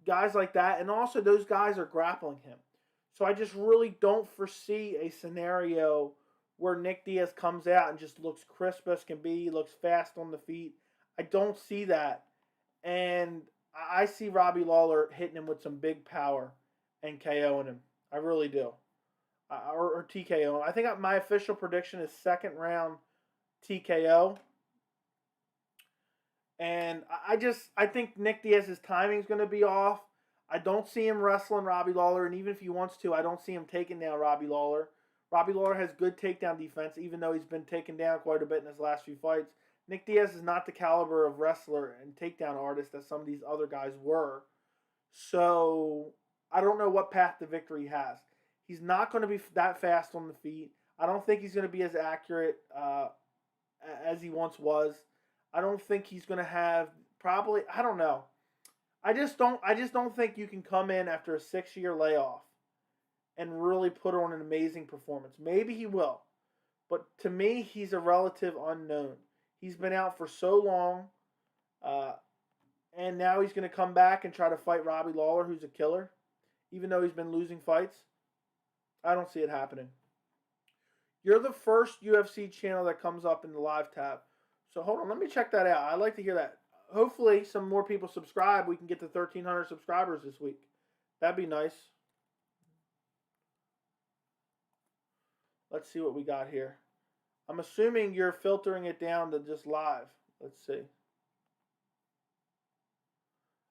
guys like that. And also those guys are grappling him. So I just really don't foresee a scenario where Nick Diaz comes out and just looks crisp as can be, looks fast on the feet. I don't see that. And I see Robbie Lawler hitting him with some big power and KOing him. I really do. Or TKO. I think my official prediction is second round TKO. And I think Nick Diaz's timing is going to be off. I don't see him wrestling Robbie Lawler, and even if he wants to, I don't see him taking down Robbie Lawler. Robbie Lawler has good takedown defense, even though he's been taken down quite a bit in his last few fights. Nick Diaz is not the caliber of wrestler and takedown artist that some of these other guys were. So I don't know what path to victory he has. He's not going to be that fast on the feet. I don't think he's going to be as accurate as he once was. I don't think he's going to have probably, I don't know. I just don't think you can come in after a 6-year layoff and really put on an amazing performance. Maybe he will. But to me, he's a relative unknown. He's been out for so long. And now he's going to come back and try to fight Robbie Lawler, who's a killer. Even though he's been losing fights. I don't see it happening. You're the first UFC channel that comes up in the live tab. So hold on, let me check that out. I'd like to hear that. Hopefully some more people subscribe. We can get to 1,300 subscribers this week. That'd be nice. Let's see what we got here. I'm assuming you're filtering it down to just live. Let's see.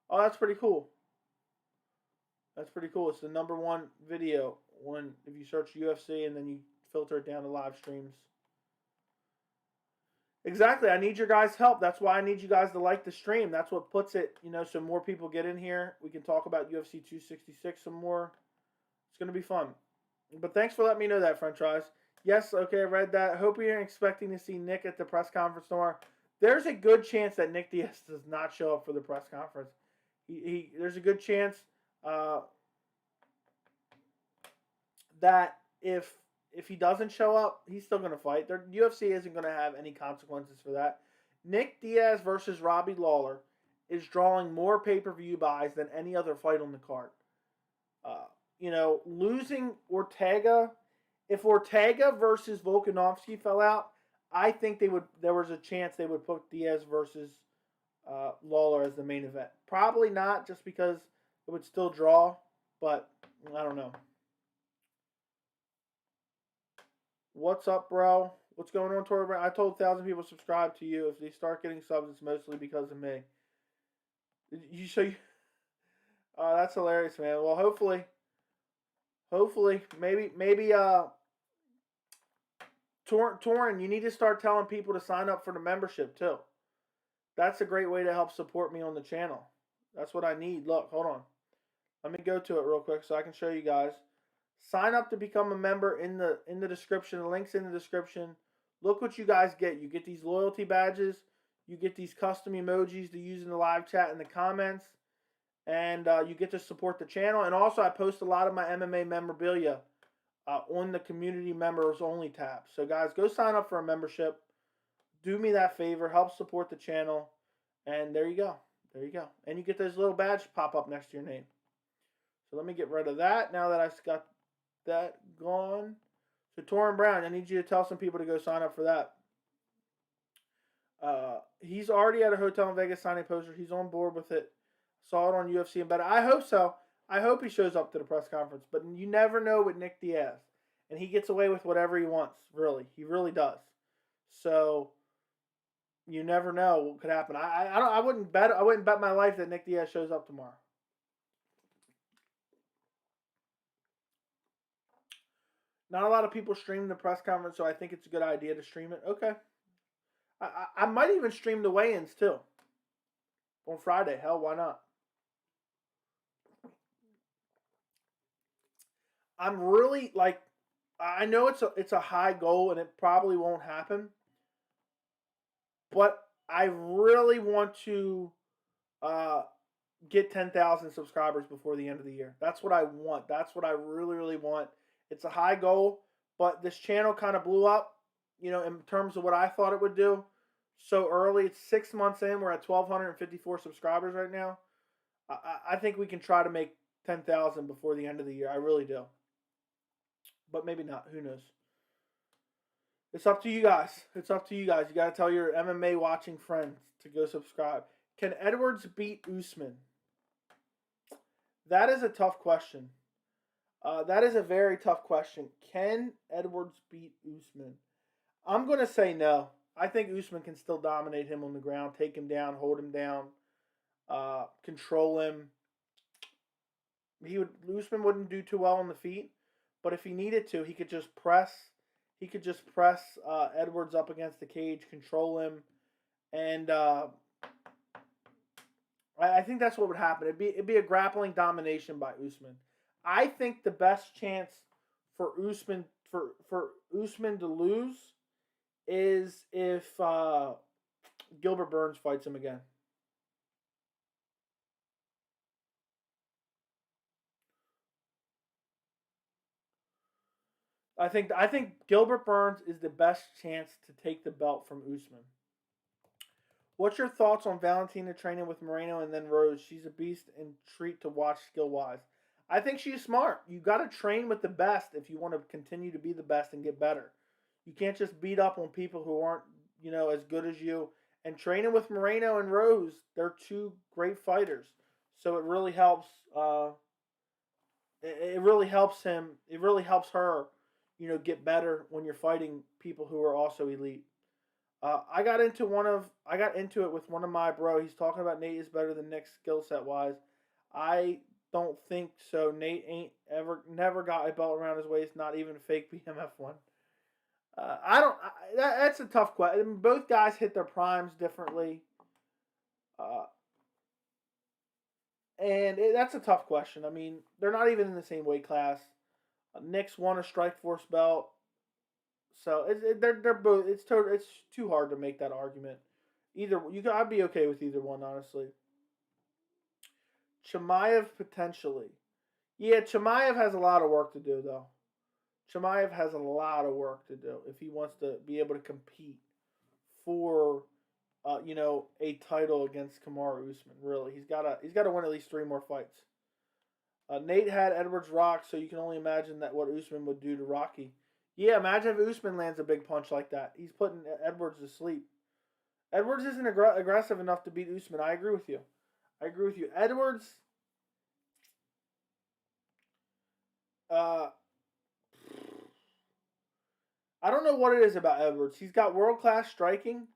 Oh, that's pretty cool. That's pretty cool. It's the #1 video if you search UFC and then you filter it down to live streams. Exactly. I need your guys' help. That's why I need you guys to like the stream. That's what puts it, so more people get in here. We can talk about UFC 266 some more. It's going to be fun. But thanks for letting me know that, French fries. Yes, okay, I read that. Hope you're expecting to see Nick at the press conference tomorrow. There's a good chance that Nick Diaz does not show up for the press conference. There's a good chance that if he doesn't show up, he's still going to fight. The UFC isn't going to have any consequences for that. Nick Diaz versus Robbie Lawler is drawing more pay-per-view buys than any other fight on the card. Losing Ortega, if Ortega versus Volkanovski fell out, I think there was a chance they would put Diaz versus Lawler as the main event. Probably not, just because it would still draw, but I don't know. What's up, bro? What's going on, Tori Brown? I told 1,000 people subscribe to you. If they start getting subs, it's mostly because of me. That's hilarious, man. Well, hopefully, maybe, Torin, you need to start telling people to sign up for the membership too. That's a great way to help support me on the channel. That's what I need. Look, hold on. Let me go to it real quick so I can show you guys. Sign up to become a member in the description. The link's in the description. Look what you guys get. You get these loyalty badges. You get these custom emojis to use in the live chat and the comments. And you get to support the channel. And also, I post a lot of my MMA memorabilia on the community members only tab. So, guys, go sign up for a membership. Do me that favor. Help support the channel. And there you go. There you go. And you get those little badges pop up next to your name. So, let me get rid of that now that I've got that gone. So Torin Brown, I need you to tell some people to go sign up for that. He's already at a hotel in Vegas signing posters. He's on board with it. Saw it on UFC and better. I hope so. I hope he shows up to the press conference. But you never know with Nick Diaz. And he gets away with whatever he wants, really. He really does. So You never know what could happen. I wouldn't bet my life that Nick Diaz shows up tomorrow. Not a lot of people stream the press conference, so I think it's a good idea to stream it. Okay. I might even stream the weigh-ins too on Friday. Hell, why not? I'm really like, I know it's a high goal and it probably won't happen, but I really want to uh, get 10,000 subscribers before the end of the year. That's what I want. That's what I really, really want. It's a high goal, but this channel kind of blew up, in terms of what I thought it would do so early. It's 6 months in. We're at 1,254 subscribers right now. I think we can try to make 10,000 before the end of the year. I really do. But maybe not. Who knows? It's up to you guys. It's up to you guys. You got to tell your MMA watching friends to go subscribe. Can Edwards beat Usman? That is a tough question. That is a very tough question. Can Edwards beat Usman? I'm going to say no. I think Usman can still dominate him on the ground, take him down, hold him down, control him. Usman wouldn't do too well on the feet, but if he needed to, he could just press. He could just press Edwards up against the cage, control him, and I think that's what would happen. It'd be a grappling domination by Usman. I think the best chance for Usman to lose is if Gilbert Burns fights him again. I think Gilbert Burns is the best chance to take the belt from Usman. What's your thoughts on Valentina training with Moreno and then Rose? She's a beast and treat to watch skill-wise. I think she's smart. You got to train with the best if you want to continue to be the best and get better. You can't just beat up on people who aren't, as good as you. And training with Moreno and Rose, they're two great fighters. So it really helps. It really helps him. It really helps her, get better when you're fighting people who are also elite. I got into it with one of my bro. He's talking about Nate is better than Nick skill set wise. I don't think so. Nate never got a belt around his waist, not even a fake BMF one. That's a tough question. I mean, both guys hit their primes differently. That's a tough question. I mean, they're not even in the same weight class. Nick's won a Strikeforce belt. So they're both. It's too hard to make that argument. I'd be okay with either one, honestly. Chimaev potentially, yeah. Chimaev has a lot of work to do though. Chimaev has a lot of work to do if he wants to be able to compete for, a title against Kamaru Usman. Really, he's got to win at least 3 more fights. Nate had Edwards rocked, so you can only imagine what Usman would do to Rocky. Yeah, imagine if Usman lands a big punch like that. He's putting Edwards to sleep. Edwards isn't aggressive enough to beat Usman. I agree with you. Edwards, I don't know what it is about Edwards. He's got world-class striking,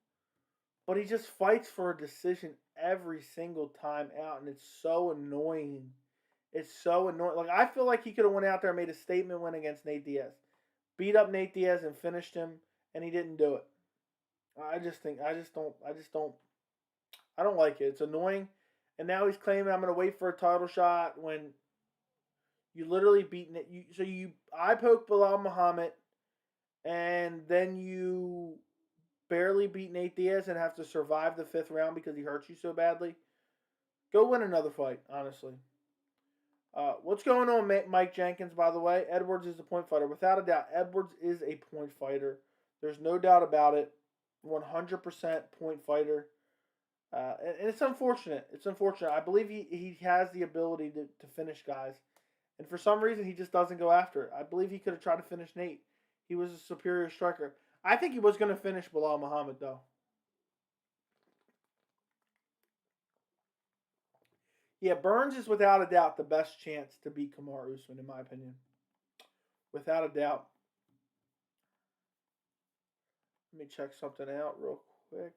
but he just fights for a decision every single time out, and it's so annoying. It's so annoying. Like, I feel like he could have went out there and made a statement win against Nate Diaz. Beat up Nate Diaz and finished him, and he didn't do it. I don't like it. It's annoying. And now he's claiming I'm going to wait for a title shot when you literally beat Nate. I poke Bilal Muhammad, and then you barely beat Nate Diaz and have to survive the 5th round because he hurt you so badly. Go win another fight, honestly. What's going on, Mike Jenkins, by the way? Edwards is a point fighter. Without a doubt, Edwards is a point fighter. There's no doubt about it. 100% point fighter. And it's unfortunate. I believe he has the ability to finish guys. And for some reason, he just doesn't go after it. I believe he could have tried to finish Nate. He was a superior striker. I think he was going to finish Bilal Muhammad, though. Yeah, Burns is without a doubt the best chance to beat Kamaru Usman, in my opinion. Without a doubt. Let me check something out real quick.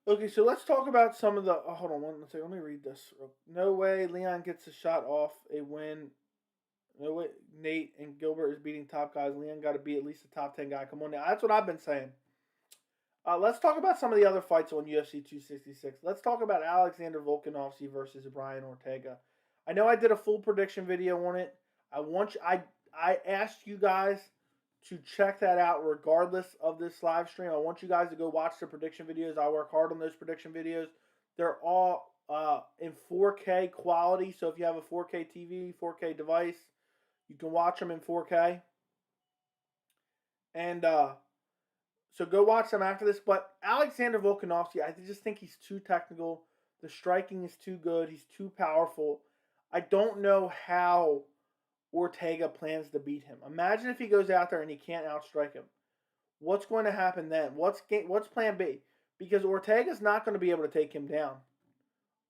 Okay, so let's talk about some of the. Oh, hold on one second. Let me read this. No way Leon gets a shot off a win. No way Nate and Gilbert is beating top guys. Leon got to be at least a top 10 guy. Come on now. That's what I've been saying. Let's talk about some of the other fights on UFC 266. Let's talk about Alexander Volkanovski versus Brian Ortega. I know I did a full prediction video on it. I asked you guys to check that out regardless of this live stream. I want you guys to go watch the prediction videos. I work hard on those prediction videos. They're all in 4K quality. So if you have a 4K TV, 4K device, you can watch them in 4K. And so go watch them after this. But Alexander Volkanovski, I just think he's too technical. The striking is too good. He's too powerful. I don't know how Ortega plans to beat him. Imagine if he goes out there and he can't outstrike him. What's going to happen then? What's plan B? Because Ortega's not going to be able to take him down.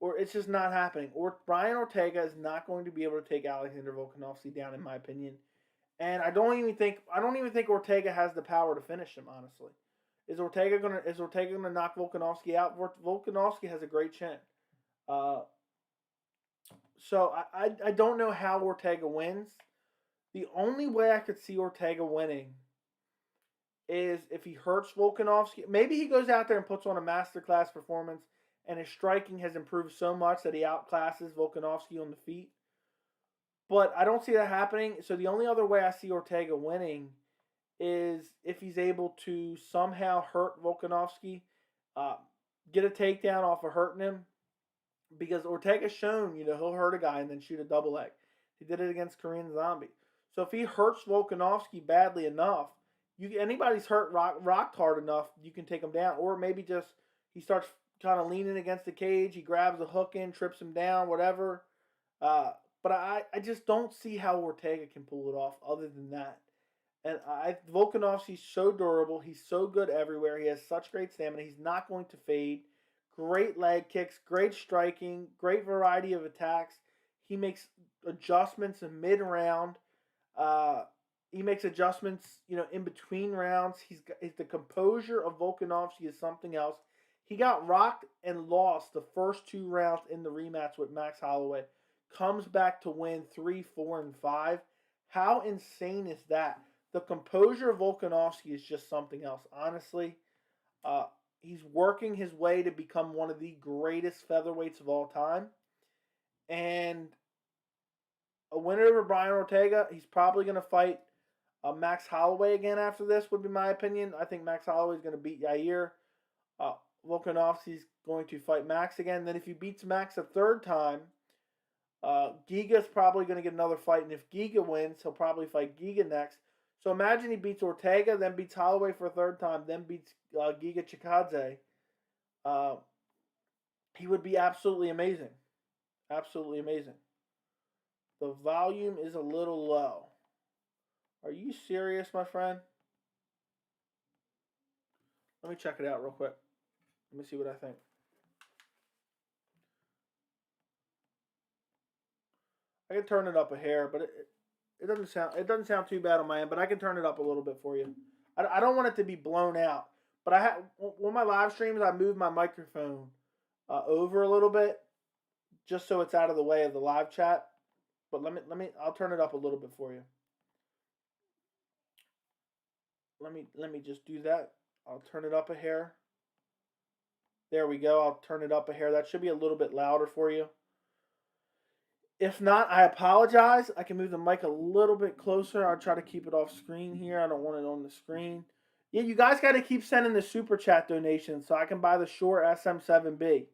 Or it's just not happening. Or Brian Ortega is not going to be able to take Alexander Volkanovski down, in my opinion. And I don't even think Ortega has the power to finish him, honestly. Is Ortega gonna knock Volkanovski out? Volkanovski has a great chin. So I don't know how Ortega wins. The only way I could see Ortega winning is if he hurts Volkanovski. Maybe he goes out there and puts on a masterclass performance and his striking has improved so much that he outclasses Volkanovski on the feet. But I don't see that happening. So the only other way I see Ortega winning is if he's able to somehow hurt Volkanovski, get a takedown off of hurting him. Because Ortega's shown, he'll hurt a guy and then shoot a double leg. He did it against Korean Zombie. So if he hurts Volkanovski badly enough, anybody's hurt rocked hard enough, you can take him down. Or maybe just he starts kind of leaning against the cage, he grabs a hook in, trips him down, whatever. But I just don't see how Ortega can pull it off other than that. And Volkanovski's so durable. He's so good everywhere. He has such great stamina. He's not going to fade. Great leg kicks, great striking, great variety of attacks. He makes adjustments in mid-round. He makes adjustments, in between rounds. The composure of Volkanovski is something else. He got rocked and lost the first 2 rounds in the rematch with Max Holloway. Comes back to win 3, 4, and 5. How insane is that? The composure of Volkanovski is just something else. Honestly, he's working his way to become one of the greatest featherweights of all time. And a winner over Brian Ortega, he's probably going to fight Max Holloway again after this, would be my opinion. I think Max Holloway is going to beat Yair. Volkanovski's going to fight Max again. Then if he beats Max a third time, Giga's probably going to get another fight, and if Giga wins, he'll probably fight Giga next. So imagine he beats Ortega, then beats Holloway for a third time, then beats Giga Chikadze. He would be absolutely amazing. Absolutely amazing. The volume is a little low. Are you serious, my friend? Let me check it out real quick. Let me see what I think. I can turn it up a hair, but it doesn't sound too bad on my end. But I can turn it up a little bit for you. I don't want it to be blown out. But on my live streams, I move my microphone over a little bit, just so it's out of the way of the live chat. But I'll turn it up a little bit for you. Let me just do that. I'll turn it up a hair. There we go. I'll turn it up a hair. That should be a little bit louder for you. If not, I apologize. I can move the mic a little bit closer. I'll try to keep it off screen here. I don't want it on the screen. Yeah, you guys got to keep sending the super chat donations so I can buy the Shure SM7B.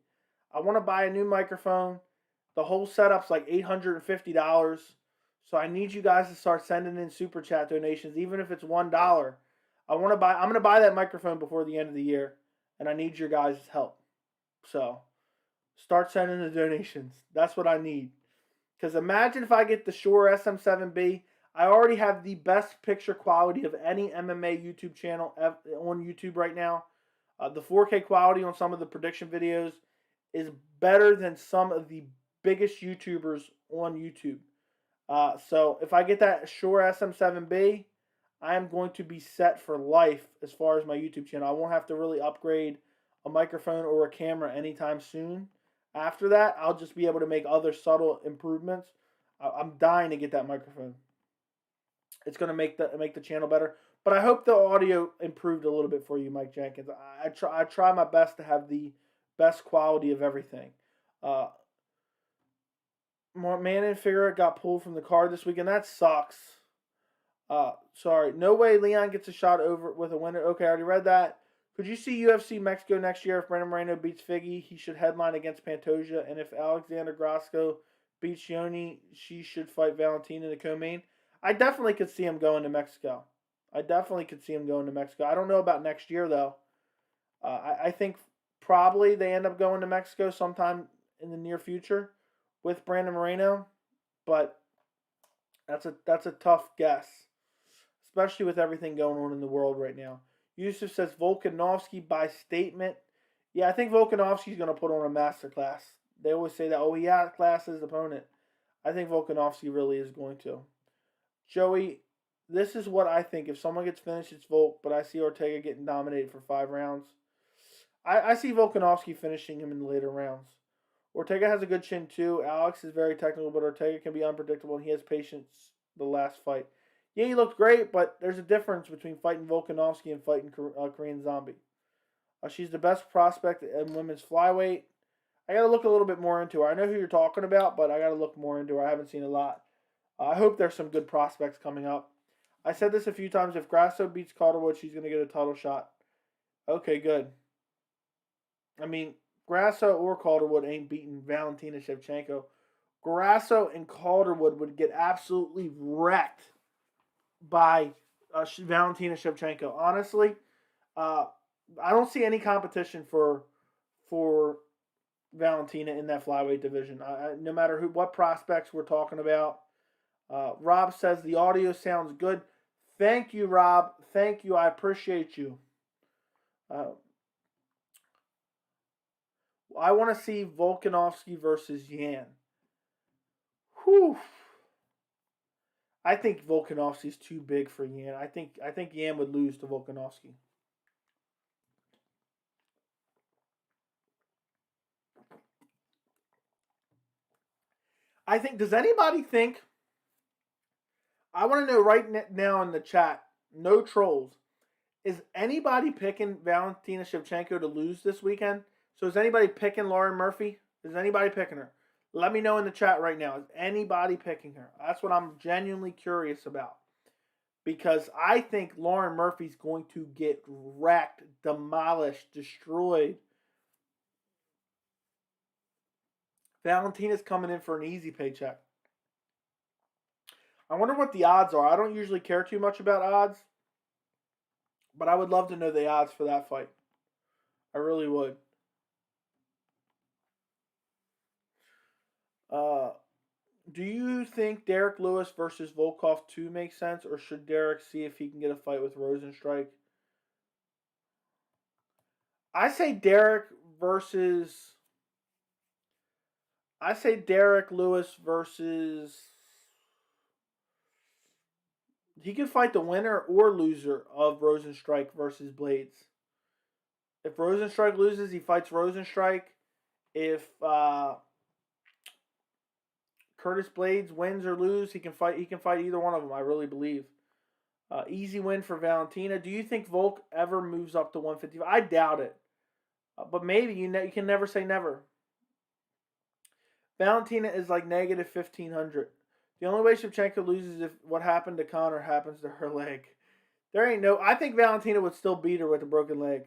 I want to buy a new microphone. The whole setup's like $850. So I need you guys to start sending in super chat donations, even if it's $1. I'm going to buy that microphone before the end of the year, and I need your guys' help. So start sending the donations. That's what I need. Because imagine if I get the Shure SM7B. I already have the best picture quality of any MMA YouTube channel on YouTube right now. The 4K quality on some of the prediction videos is better than some of the biggest YouTubers on YouTube. So if I get that Shure SM7B, I am going to be set for life as far as my YouTube channel. I won't have to really upgrade a microphone or a camera anytime soon. After that, I'll just be able to make other subtle improvements. I'm dying to get that microphone. It's going to make the channel better. But I hope the audio improved a little bit for you, Mike Jenkins. I try my best to have the best quality of everything. Manon Figueroa got pulled from the card this weekend. That sucks. Sorry. No way Leon gets a shot over with a winner. Okay, I already read that. Could you see UFC Mexico next year if Brandon Moreno beats Figgy? He should headline against Pantoja. And if Alexander Grasco beats Yoni, she should fight Valentina in the co-main. I definitely could see him going to Mexico. I don't know about next year, though. I think probably they end up going to Mexico sometime in the near future with Brandon Moreno. But that's a tough guess, especially with everything going on in the world right now. Yusuf says Volkanovski by statement. Yeah, I think Volkanovski's going to put on a masterclass. They always say that, oh, he outclassed his opponent. I think Volkanovski really is going to. Joey, this is what I think. If someone gets finished, it's Volk, but I see Ortega getting dominated for 5 rounds. I see Volkanovski finishing him in the later rounds. Ortega has a good chin, too. Alex is very technical, but Ortega can be unpredictable, and he has patience the last fight. Yeah, he looked great, but there's a difference between fighting Volkanovski and fighting Korean Zombie. She's the best prospect in women's flyweight. I got to look a little bit more into her. I know who you're talking about, but I got to look more into her. I haven't seen a lot. I hope there's some good prospects coming up. I said this a few times. If Grasso beats Calderwood, she's going to get a title shot. Okay, good. I mean, Grasso or Calderwood ain't beating Valentina Shevchenko. Grasso and Calderwood would get absolutely wrecked by Valentina Shevchenko. Honestly, I don't see any competition for Valentina in that flyweight division. No matter what prospects we're talking about. Rob says the audio sounds good. Thank you, Rob. Thank you. I appreciate you. I want to see Volkanovski versus Yan. Whew. I think Volkanovski's too big for Yan. I think Yan would lose to Volkanovski. Does anybody think, I want to know right now in the chat, no trolls, is anybody picking Valentina Shevchenko to lose this weekend? So is anybody picking Lauren Murphy? Is anybody picking her? Let me know in the chat right now. Is anybody picking her? That's what I'm genuinely curious about. Because I think Lauren Murphy's going to get wrecked, demolished, destroyed. Valentina's coming in for an easy paycheck. I wonder what the odds are. I don't usually care too much about odds. But I would love to know the odds for that fight. I really would. Do you think Derek Lewis versus Volkov 2 makes sense? Or should Derek see if he can get a fight with Rosenstrike? I say Derek Lewis versus... He could fight the winner or loser of Rosenstrike versus Blades. If Rosenstrike loses, he fights Rosenstrike. If Curtis Blades wins or loses, he can fight either one of them, I really believe. Easy win for Valentina. Do you think Volk ever moves up to 155? I doubt it. But maybe. You can never say never. Valentina is like negative 1,500. The only way Shevchenko loses is if what happened to Conor happens to her leg. I think Valentina would still beat her with a broken leg.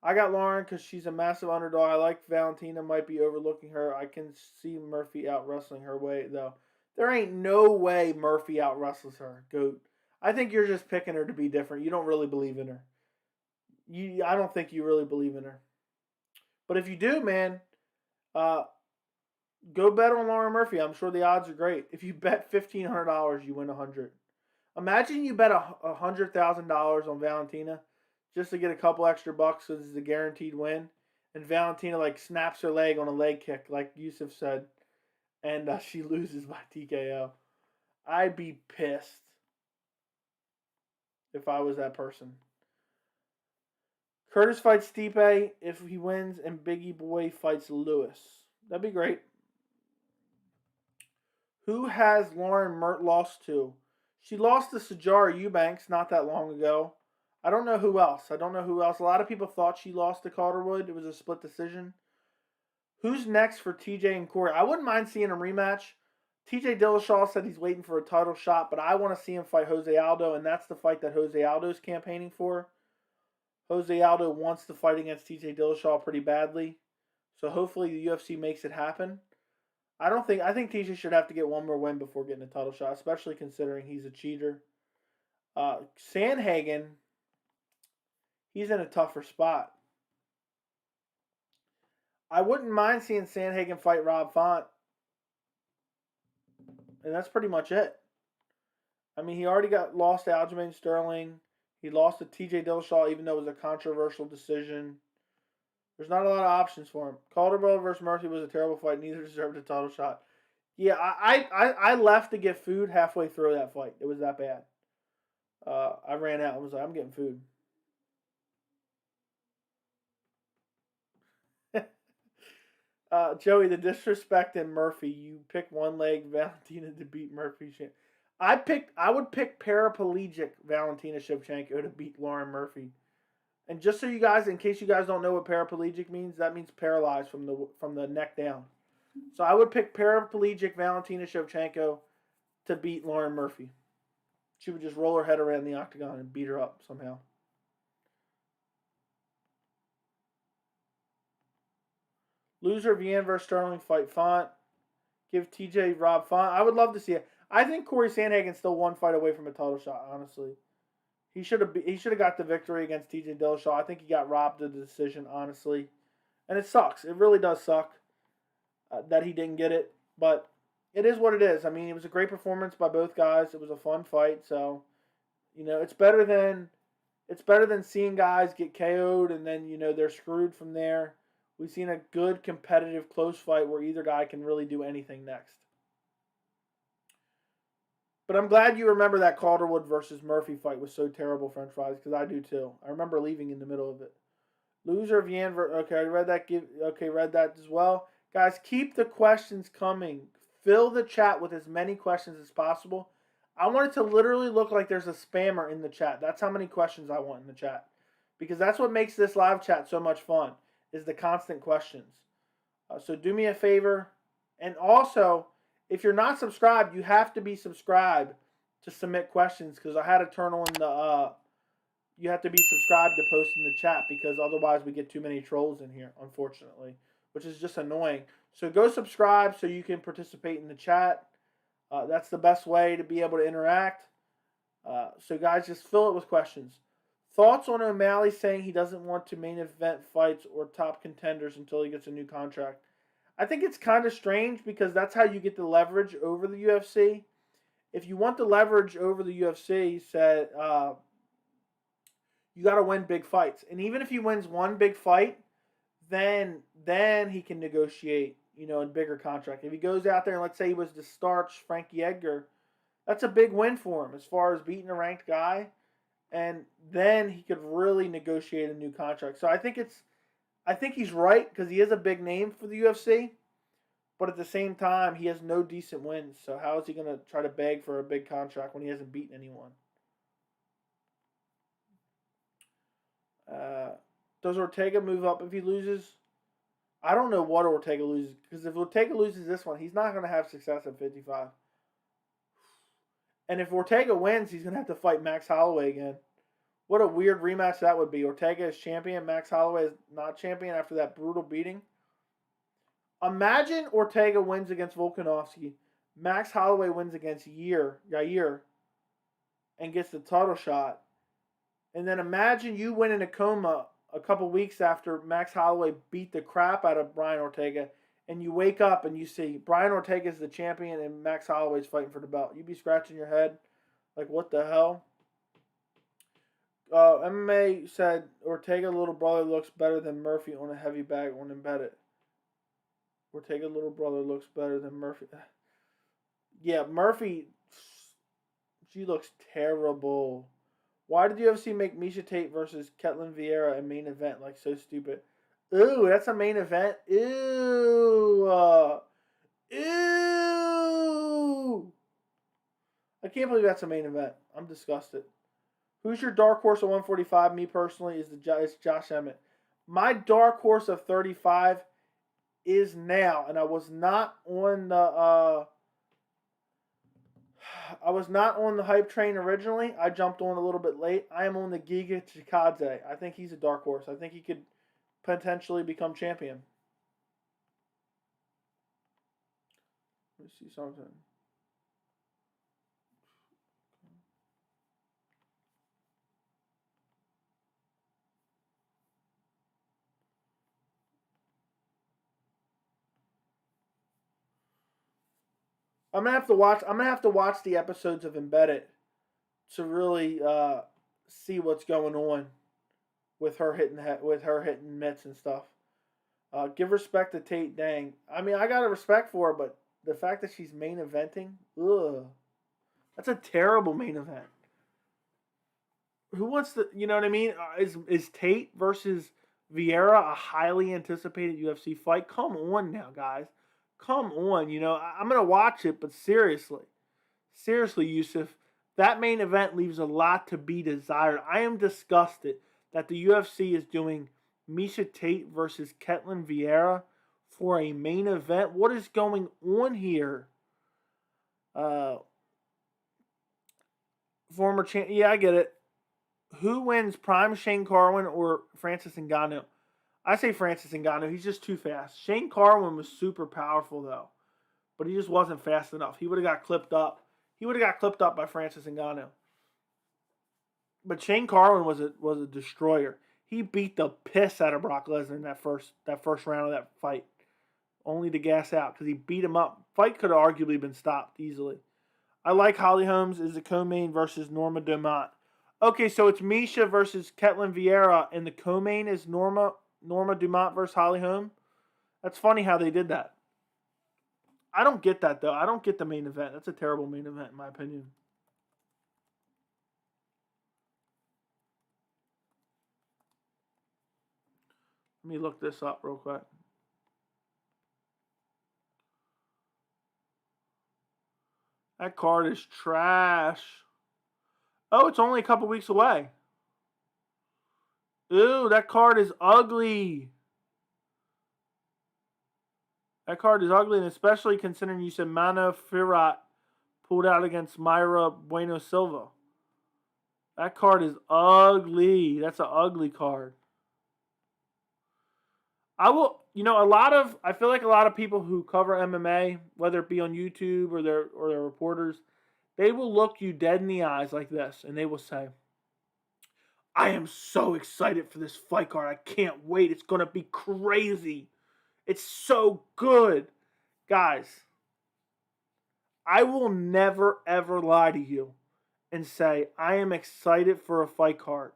I got Lauren because she's a massive underdog. I like Valentina, might be overlooking her. I can see Murphy out wrestling her way, though. There ain't no way Murphy out wrestles her, GOAT. I think you're just picking her to be different. You don't really believe in her. I don't think you really believe in her. But if you do, man, go bet on Lauren Murphy. I'm sure the odds are great. If you bet $1,500, you win $100. Imagine you bet $100,000 on Valentina just to get a couple extra bucks because it's a guaranteed win. And Valentina snaps her leg on a leg kick, like Yusuf said, and she loses by TKO. I'd be pissed if I was that person. Curtis fights Stipe if he wins, and Biggie Boy fights Lewis. That'd be great. Who has Lauren Mert lost to? She lost to Sajara Eubanks not that long ago. I don't know who else. A lot of people thought she lost to Calderwood. It was a split decision. Who's next for TJ and Corey? I wouldn't mind seeing a rematch. TJ Dillashaw said he's waiting for a title shot, but I want to see him fight Jose Aldo, and that's the fight that Jose Aldo is campaigning for. Jose Aldo wants to fight against TJ Dillashaw pretty badly, so hopefully the UFC makes it happen. I think TJ should have to get one more win before getting a title shot, especially considering he's a cheater. Sandhagen, he's in a tougher spot. I wouldn't mind seeing Sandhagen fight Rob Font. And that's pretty much it. I mean, he already got lost to Aljamain Sterling. He lost to TJ Dillashaw, even though it was a controversial decision. There's not a lot of options for him. Calderwood versus Murphy was a terrible fight. Neither deserved a title shot. Yeah, I left to get food halfway through that fight. It was that bad. I ran out and was like, I'm getting food. Joey, the disrespect in Murphy. You pick one leg Valentina to beat Murphy. I would pick paraplegic Valentina Shevchenko to beat Lauren Murphy. And just so you guys, in case you guys don't know what paraplegic means, that means paralyzed from the neck down. So I would pick paraplegic Valentina Shevchenko to beat Lauren Murphy. She would just roll her head around the octagon and beat her up somehow. Loser of Yan versus Sterling fight Font. Give TJ Rob Font. I would love to see it. I think Corey Sandhagen's still one fight away from a title shot, honestly. He should have got the victory against TJ Dillashaw. I think he got robbed of the decision, honestly. And it sucks. It really does suck that he didn't get it. But it is what it is. I mean, it was a great performance by both guys. It was a fun fight. So, it's better than seeing guys get KO'd and then, they're screwed from there. We've seen a good, competitive, close fight where either guy can really do anything next. But I'm glad you remember that Calderwood versus Murphy fight was so terrible, French fries, because I do too. I remember leaving in the middle of it. Loser of Yan versus... Okay, I read that. Read that as well. Guys, keep the questions coming. Fill the chat with as many questions as possible. I want it to literally look like there's a spammer in the chat. That's how many questions I want in the chat. Because that's what makes this live chat so much fun, is the constant questions. So do me a favor. And also, if you're not subscribed, you have to be subscribed to submit questions, because I had to turn on the... you have to be subscribed to post in the chat, because otherwise we get too many trolls in here, unfortunately, which is just annoying. So go subscribe so you can participate in the chat. That's the best way to be able to interact. So guys, just fill it with questions. Thoughts on O'Malley saying he doesn't want to main event fights or top contenders until he gets a new contract? I think it's kind of strange, because that's how you get the leverage over the UFC. If you want the leverage over the UFC, he said, you got to win big fights. And even if he wins one big fight, then he can negotiate, a bigger contract. If he goes out there and let's say he was to starch Frankie Edgar, that's a big win for him as far as beating a ranked guy. And then he could really negotiate a new contract. So I think he's right, because he is a big name for the UFC. But at the same time, he has no decent wins. So how is he going to try to beg for a big contract when he hasn't beaten anyone? Does Ortega move up if he loses? I don't know what Ortega loses, because if Ortega loses this one, he's not going to have success at 55. And if Ortega wins, he's going to have to fight Max Holloway again. What a weird rematch that would be. Ortega is champion, Max Holloway is not champion after that brutal beating. Imagine Ortega wins against Volkanovski, Max Holloway wins against Yair, and gets the title shot. And then imagine you win in a coma a couple weeks after Max Holloway beat the crap out of Brian Ortega, and you wake up and you see Brian Ortega is the champion and Max Holloway's fighting for the belt. You'd be scratching your head like, what the hell? MMA said Ortega little brother looks better than Murphy on a heavy bag on embedded. Ortega little brother looks better than Murphy. Yeah, Murphy, she looks terrible. Why did UFC make Miesha Tate versus Ketlin Vieira a main event? Like, so stupid. Ooh, that's a main event? Ew. Ew. I can't believe that's a main event. I'm disgusted. Who's your dark horse at 145? Me personally it's Josh Emmett. My dark horse of 35 is now, and I was not on the hype train originally. I jumped on a little bit late. I am on the Giga Chikadze. I think he's a dark horse. I think he could potentially become champion. Let me see something. I'm gonna have to watch the episodes of Embedded to really see what's going on with her hitting mitts and stuff. Give respect to Tate Dang. I mean, I got a respect for her, but the fact that she's main eventing, ugh, that's a terrible main event. Who wants to? You know what I mean? Is Tate versus Vieira a highly anticipated UFC fight? Come on now, guys. Come on, I'm going to watch it, but seriously, Yusuf, that main event leaves a lot to be desired. I am disgusted that the UFC is doing Miesha Tate versus Ketlin Vieira for a main event. What is going on here? Former champ, yeah, I get it. Who wins, prime Shane Carwin or Francis Ngannou? I say Francis Ngannou. He's just too fast. Shane Carwin was super powerful, though. But he just wasn't fast enough. He would have got clipped up. He would have got clipped up by Francis Ngannou. But Shane Carwin was a destroyer. He beat the piss out of Brock Lesnar in that first round of that fight. Only to gas out because he beat him up. Fight could have arguably been stopped easily. I like Holly Holmes as the co-main versus Norma Dumont. Okay, so it's Miesha versus Ketlin Vieira, and the co-main is Norma Dumont versus Holly Holm. That's funny how they did that. I don't get that, though. I don't get the main event. That's a terrible main event, in my opinion. Let me look this up real quick. That card is trash. Oh, it's only a couple weeks away. Ew, that card is ugly. That card is ugly, and especially considering you said Mana Firat pulled out against Mayra Bueno Silva. That card is ugly. That's an ugly card. I feel like a lot of people who cover MMA, whether it be on YouTube or their reporters, they will look you dead in the eyes like this, and they will say, I am so excited for this fight card. I can't wait. It's going to be crazy. It's so good. Guys, I will never, ever lie to you and say I am excited for a fight card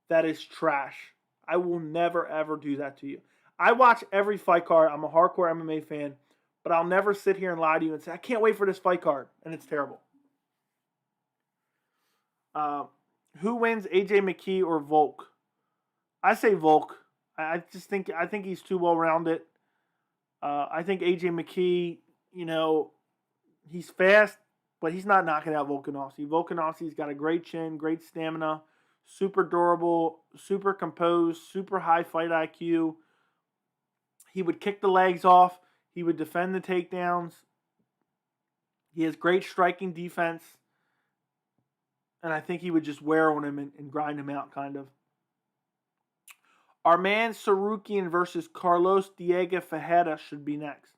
that is trash. I will never, ever do that to you. I watch every fight card. I'm a hardcore MMA fan, but I'll never sit here and lie to you and say, I can't wait for this fight card, and it's terrible. Who wins, AJ McKee or Volk? I say Volk. I think he's too well-rounded. I think AJ McKee, he's fast, but he's not knocking out Volkanovski. Volkanovski's got a great chin, great stamina, super durable, super composed, super high fight IQ. He would kick the legs off. He would defend the takedowns. He has great striking defense. And I think he would just wear on him and grind him out, kind of. Arman Tsarukyan versus Carlos Diego Ferreira should be next.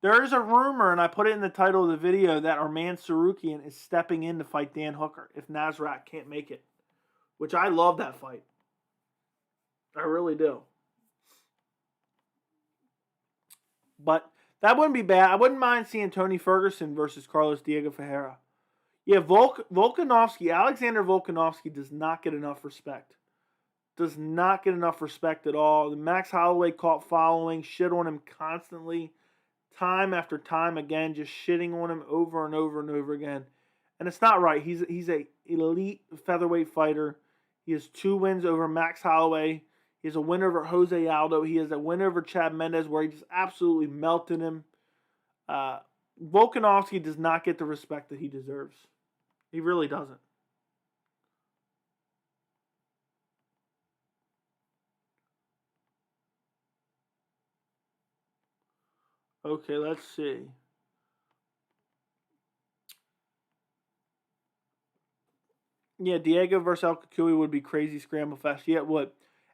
There is a rumor, and I put it in the title of the video, that Arman Tsarukyan is stepping in to fight Dan Hooker if Nasrat can't make it. Which I love that fight. I really do. But that wouldn't be bad. I wouldn't mind seeing Tony Ferguson versus Carlos Diego Ferreira. Yeah, Volkanovski, Alexander Volkanovski does not get enough respect. Does not get enough respect at all. The Max Holloway caught following, shit on him constantly, time after time again, just shitting on him over and over and over again. And it's not right. He's a elite featherweight fighter. He has 2 wins over Max Holloway. He has a win over Jose Aldo. He has a win over Chad Mendes where he just absolutely melted him. Volkanovski does not get the respect that he deserves. He really doesn't. Okay, let's see. Yeah, Diego versus El Cucuy would be crazy scramble fest. Yeah, it would.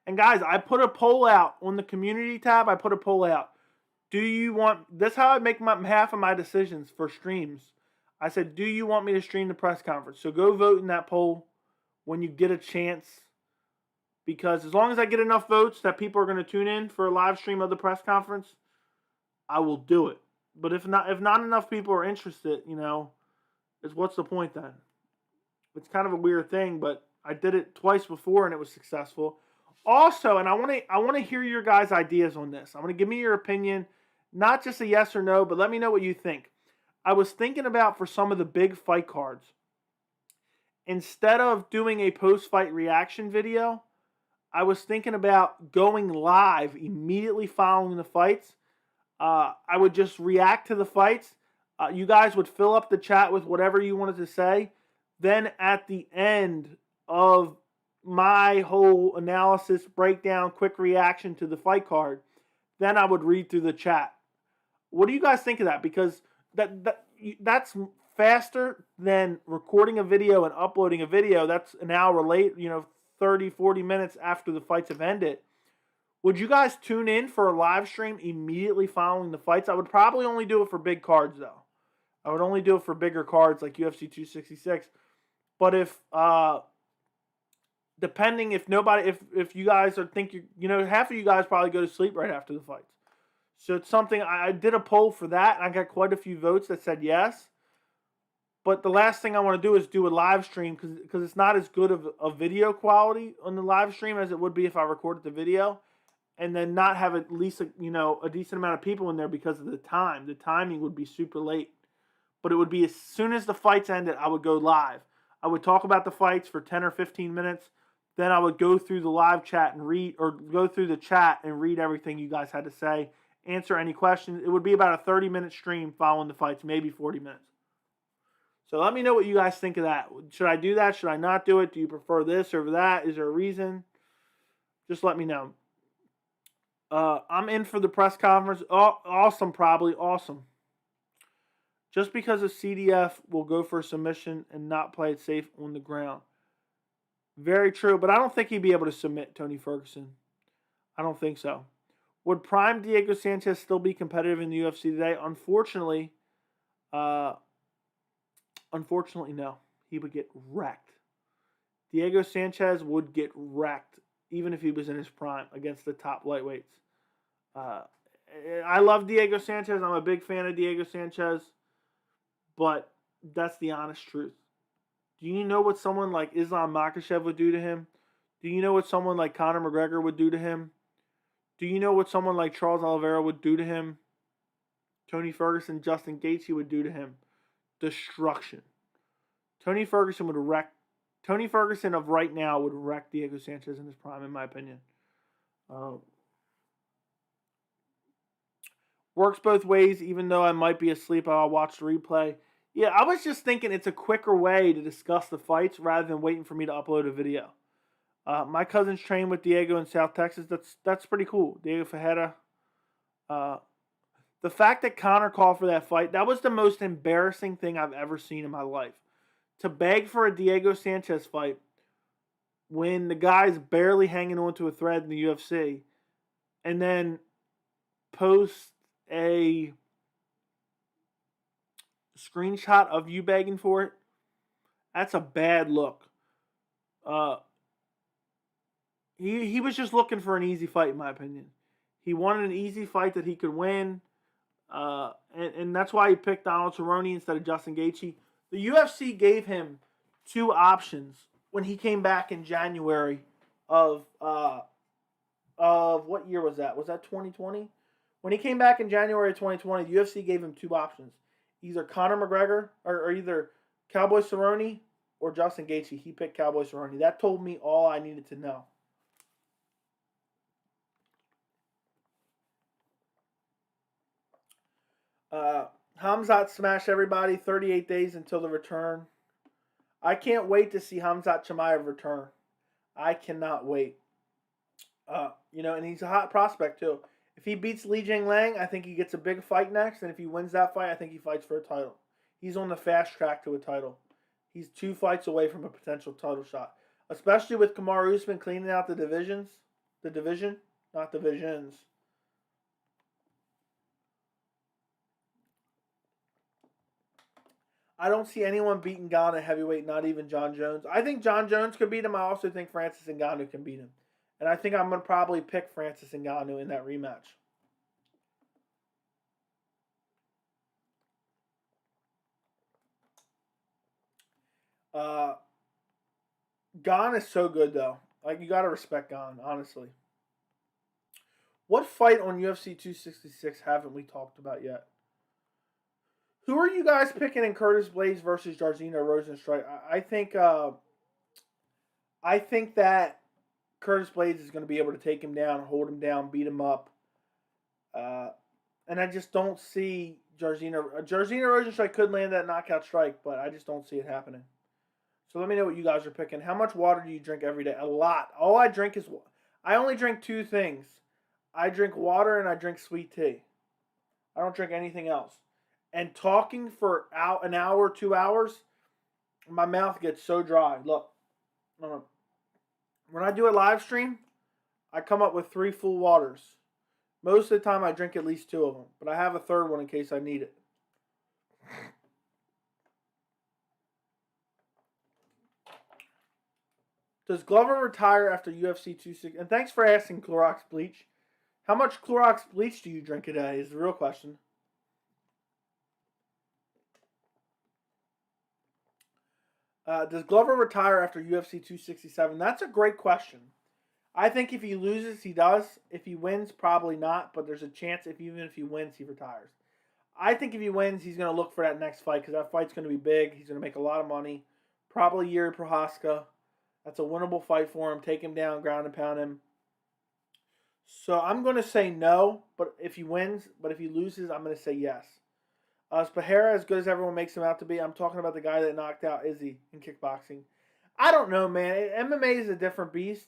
And guys, I put a poll out on the community tab. I put a poll out. Do you want... This is how I make half of my decisions for streams. I said, do you want me to stream the press conference? So go vote in that poll when you get a chance. Because as long as I get enough votes that people are going to tune in for a live stream of the press conference, I will do it. But if not enough people are interested, what's the point then? It's kind of a weird thing, but I did it twice before and it was successful. Also, and I want to hear your guys' ideas on this. I want to give me your opinion, not just a yes or no, but let me know what you think. I was thinking about for some of the big fight cards, instead of doing a post-fight reaction video, I was thinking about going live immediately following the fights. I would just react to the fights. You guys would fill up the chat with whatever you wanted to say. Then at the end of my whole analysis, breakdown, quick reaction to the fight card, then I would read through the chat. What do you guys think of that? Because that's faster than recording a video and uploading a video. That's an hour late, 30, 40 minutes after the fights have ended. Would you guys tune in for a live stream immediately following the fights? I would probably only do it for big cards, though. I would only do it for bigger cards like UFC 266. But if depending if you guys are half of you guys probably go to sleep right after the fights. So it's something, I did a poll for that, and I got quite a few votes that said yes. But the last thing I want to do is do a live stream because it's not as good of a video quality on the live stream as it would be if I recorded the video, and then not have at least a decent amount of people in there because of the time. The timing would be super late. But it would be as soon as the fights ended, I would go live. I would talk about the fights for 10 or 15 minutes. Then I would go through the live chat and read, or go through the chat and read everything you guys had to say, answer any questions. It would be about a 30-minute stream following the fights, maybe 40 minutes. So let me know what you guys think of that. Should I do that? Should I not do it? Do you prefer this over that? Is there a reason? Just let me know. I'm in for the press conference. Oh, awesome, probably. Awesome. Just because a CDF will go for a submission and not play it safe on the ground. Very true, but I don't think he'd be able to submit Tony Ferguson. I don't think so. Would prime Diego Sanchez still be competitive in the UFC today? Unfortunately, no. He would get wrecked. Diego Sanchez would get wrecked, even if he was in his prime, against the top lightweights. I love Diego Sanchez. I'm a big fan of Diego Sanchez. But that's the honest truth. Do you know what someone like Islam Makhachev would do to him? Do you know what someone like Conor McGregor would do to him? Do you know what someone like Charles Oliveira would do to him? Tony Ferguson, Justin Gaethje would do to him? Destruction. Tony Ferguson of right now would wreck Diego Sanchez in his prime, in my opinion. Works both ways, even though I might be asleep, I'll watch the replay. Yeah, I was just thinking it's a quicker way to discuss the fights rather than waiting for me to upload a video. My cousins trained with Diego in South Texas. That's pretty cool. Diego Fajeda. The fact that Conor called for that fight, that was the most embarrassing thing I've ever seen in my life. To beg for a Diego Sanchez fight when the guy's barely hanging on to a thread in the UFC, and then post a screenshot of you begging for it, that's a bad look. He was just looking for an easy fight, in my opinion. He wanted an easy fight that he could win, and that's why he picked Donald Cerrone instead of Justin Gaethje. The UFC gave him 2 options when he came back in January of what year was that? Was that 2020? When he came back in January of 2020, the UFC gave him 2 options. Either Conor McGregor or either Cowboy Cerrone or Justin Gaethje. He picked Cowboys Cerrone. That told me all I needed to know. Khamzat smashed everybody. 38 days until the return. I can't wait to see Khamzat Chimaev return. I cannot wait. And he's a hot prospect too. If he beats Li Jingliang, I think he gets a big fight next, and if he wins that fight, I think he fights for a title. He's on the fast track to a title. He's 2 fights away from a potential title shot, especially with Kamaru Usman cleaning out the division, not divisions. I don't see anyone beating Ngannou at heavyweight, not even John Jones. I think John Jones could beat him. I also think Francis Ngannou can beat him. And I think I'm going to probably pick Francis Ngannou in that rematch. Gane is so good, though. Like, you got to respect Gane, honestly. What fight on UFC 266 haven't we talked about yet? Who are you guys picking in Curtis Blaydes versus Jairzinho Rozenstruik? I think that Curtis Blaydes is going to be able to take him down, hold him down, beat him up. And I just don't see Jairzinho Rozenstruik could land that knockout strike, but I just don't see it happening. So let me know what you guys are picking. How much water do you drink every day? A lot. All I drink is... I only drink 2 things. I drink water and I drink sweet tea. I don't drink anything else. And talking for an hour, 2 hours, my mouth gets so dry. Look. When I do a live stream, I come up with 3 full waters. Most of the time I drink at least 2 of them. But I have a third one in case I need it. Does Glover retire after UFC 260? And thanks for asking, Clorox Bleach. How much Clorox Bleach do you drink a day is the real question. Does Glover retire after UFC 267? That's a great question. I think if he loses, he does. If he wins, probably not. But there's a chance even if he wins, he retires. I think if he wins, he's going to look for that next fight because that fight's going to be big. He's going to make a lot of money. Probably Yuri Prochazka. That's a winnable fight for him. Take him down, ground and pound him. So I'm going to say no, but if he wins, but if he loses, I'm going to say yes. Is Pereira as good as everyone makes him out to be? I'm talking about the guy that knocked out Izzy in kickboxing. I don't know, man. MMA is a different beast,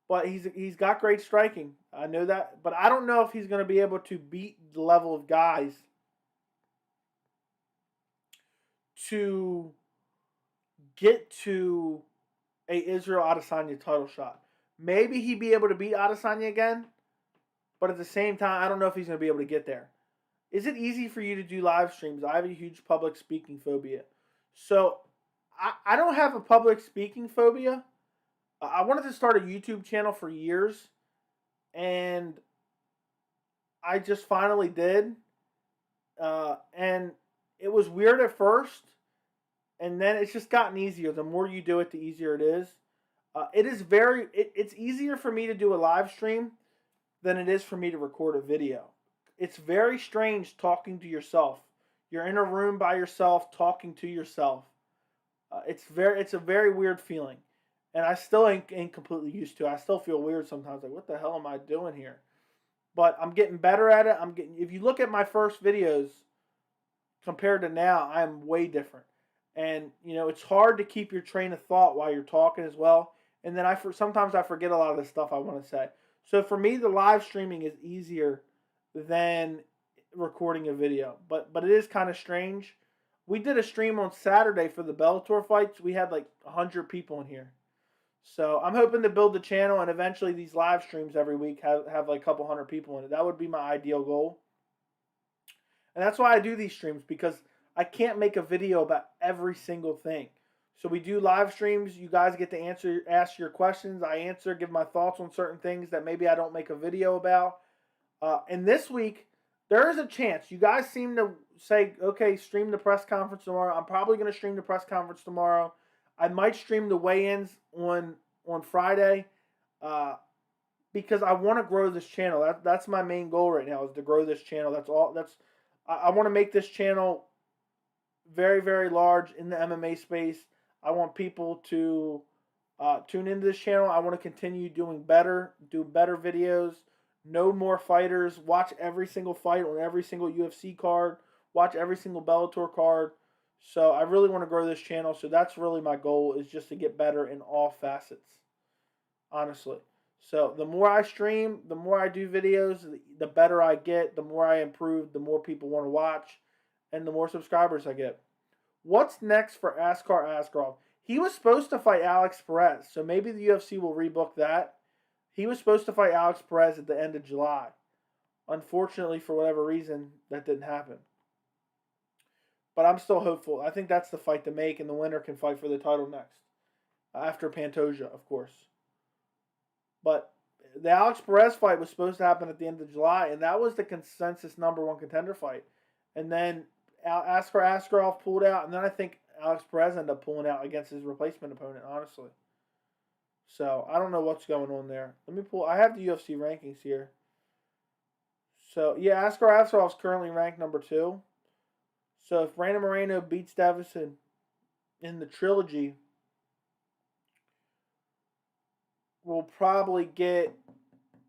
but he's got great striking. I know that, but I don't know if he's going to be able to beat the level of guys to get to a Israel Adesanya title shot. Maybe he'd be able to beat Adesanya again, but at the same time, I don't know if he's going to be able to get there. Is it easy for you to do live streams? I have a huge public speaking phobia. So, I don't have a public speaking phobia. I wanted to start a YouTube channel for years, and I just finally did. And it was weird at first, and then it's just gotten easier. The more you do it, the easier it is. It's easier for me to do a live stream than it is for me to record a video. It's very strange talking to yourself. You're in a room by yourself, talking to yourself. It's a very weird feeling, and I still ain't completely used to it. I still feel weird sometimes, like what the hell am I doing here? But I'm getting better at it. If you look at my first videos compared to now, I'm way different. And it's hard to keep your train of thought while you're talking as well. And then sometimes I forget a lot of the stuff I want to say. So for me, the live streaming is easier than recording a video. But it is kind of strange. We did a stream on Saturday for the Bellator fights. We had like 100 people in here. So I'm hoping to build the channel and eventually these live streams every week have like a couple hundred people in it. That would be my ideal goal. And that's why I do these streams, because I can't make a video about every single thing. So we do live streams. You guys get to ask your questions. I answer, give my thoughts on certain things that maybe I don't make a video about. And this week, there is a chance. You guys seem to say, okay, stream the press conference tomorrow. I'm probably going to stream the press conference tomorrow. I might stream the weigh-ins on Friday because I want to grow this channel. That's my main goal right now, is to grow this channel. I want to make this channel very, very large in the MMA space. I want people to tune into this channel. I want to continue doing better, do better videos, know more fighters, watch every single fight on every single UFC card, watch every single Bellator card. So I really want to grow this channel. So that's really my goal, is just to get better in all facets, honestly. So the more I stream, the more I do videos, the better I get, the more I improve, the more people want to watch, and the more subscribers I get. What's next for Askar Askarov? He was supposed to fight Alex Perez, so maybe the UFC will rebook that. He was supposed to fight Alex Perez at the end of July. Unfortunately, for whatever reason, that didn't happen. But I'm still hopeful. I think that's the fight to make, and the winner can fight for the title next. After Pantoja, of course. But the Alex Perez fight was supposed to happen at the end of July, and that was the consensus #1 contender fight. And then Askar Askarov pulled out, and then I think Alex Perez ended up pulling out against his replacement opponent, honestly. So I don't know what's going on there. Let me pull. I have the UFC rankings here. So yeah, Askar Askarov is currently ranked #2. So if Brandon Moreno beats Davison in the trilogy, we'll probably get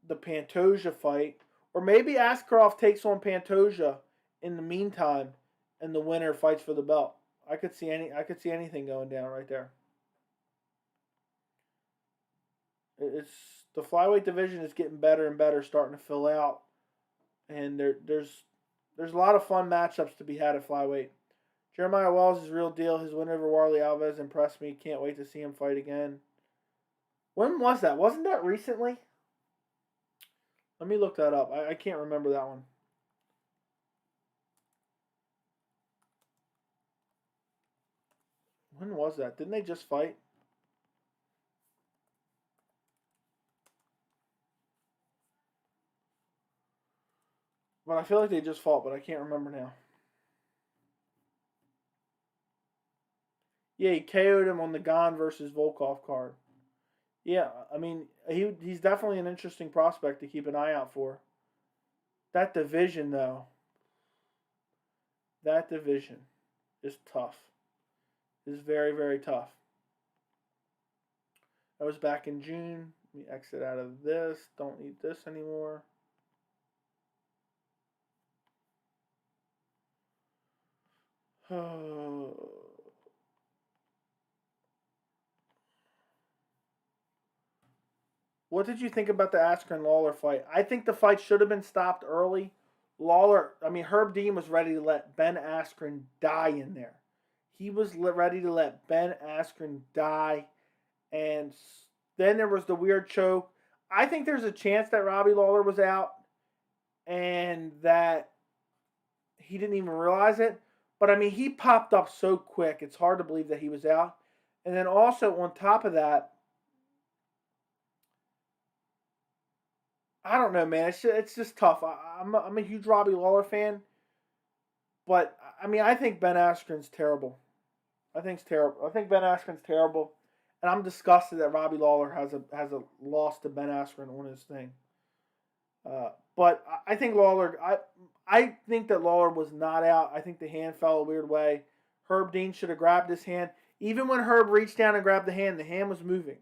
the Pantoja fight, or maybe Askarov takes on Pantoja in the meantime, and the winner fights for the belt. I could see anything going down right there. It's the flyweight division is getting better and better, starting to fill out, and there's a lot of fun matchups to be had at flyweight. Jeremiah Wells is real deal. His win over Warley Alves impressed me. Can't wait to see him fight again. When was that? Wasn't that recently? Let me look that up. I can't remember that one. When was that? Didn't they just fight? But I feel like they just fought, but I can't remember now. Yeah, he KO'd him on the Gane versus Volkov card. Yeah, I mean, he's definitely an interesting prospect to keep an eye out for. That division, though, that division is tough. It's very, very tough. That was back in June. Let me exit out of this. Don't need this anymore. What did you think about the Askren Lawler fight? I think the fight should have been stopped early. Herb Dean was ready to let Ben Askren die in there. He was ready to let Ben Askren die. And then there was the weird choke. I think there's a chance that Robbie Lawler was out and that he didn't even realize it. But, I mean, he popped up so quick, it's hard to believe that he was out. And then also, on top of that, I don't know, man. It's just tough. I'm a huge Robbie Lawler fan. But, I mean, I think Ben Askren's terrible. I think Ben Askren's terrible. And I'm disgusted that Robbie Lawler has a loss to Ben Askren on his thing. But I think I think that Lawler was not out. I think the hand fell a weird way. Herb Dean should have grabbed his hand. Even when Herb reached down and grabbed the hand was moving.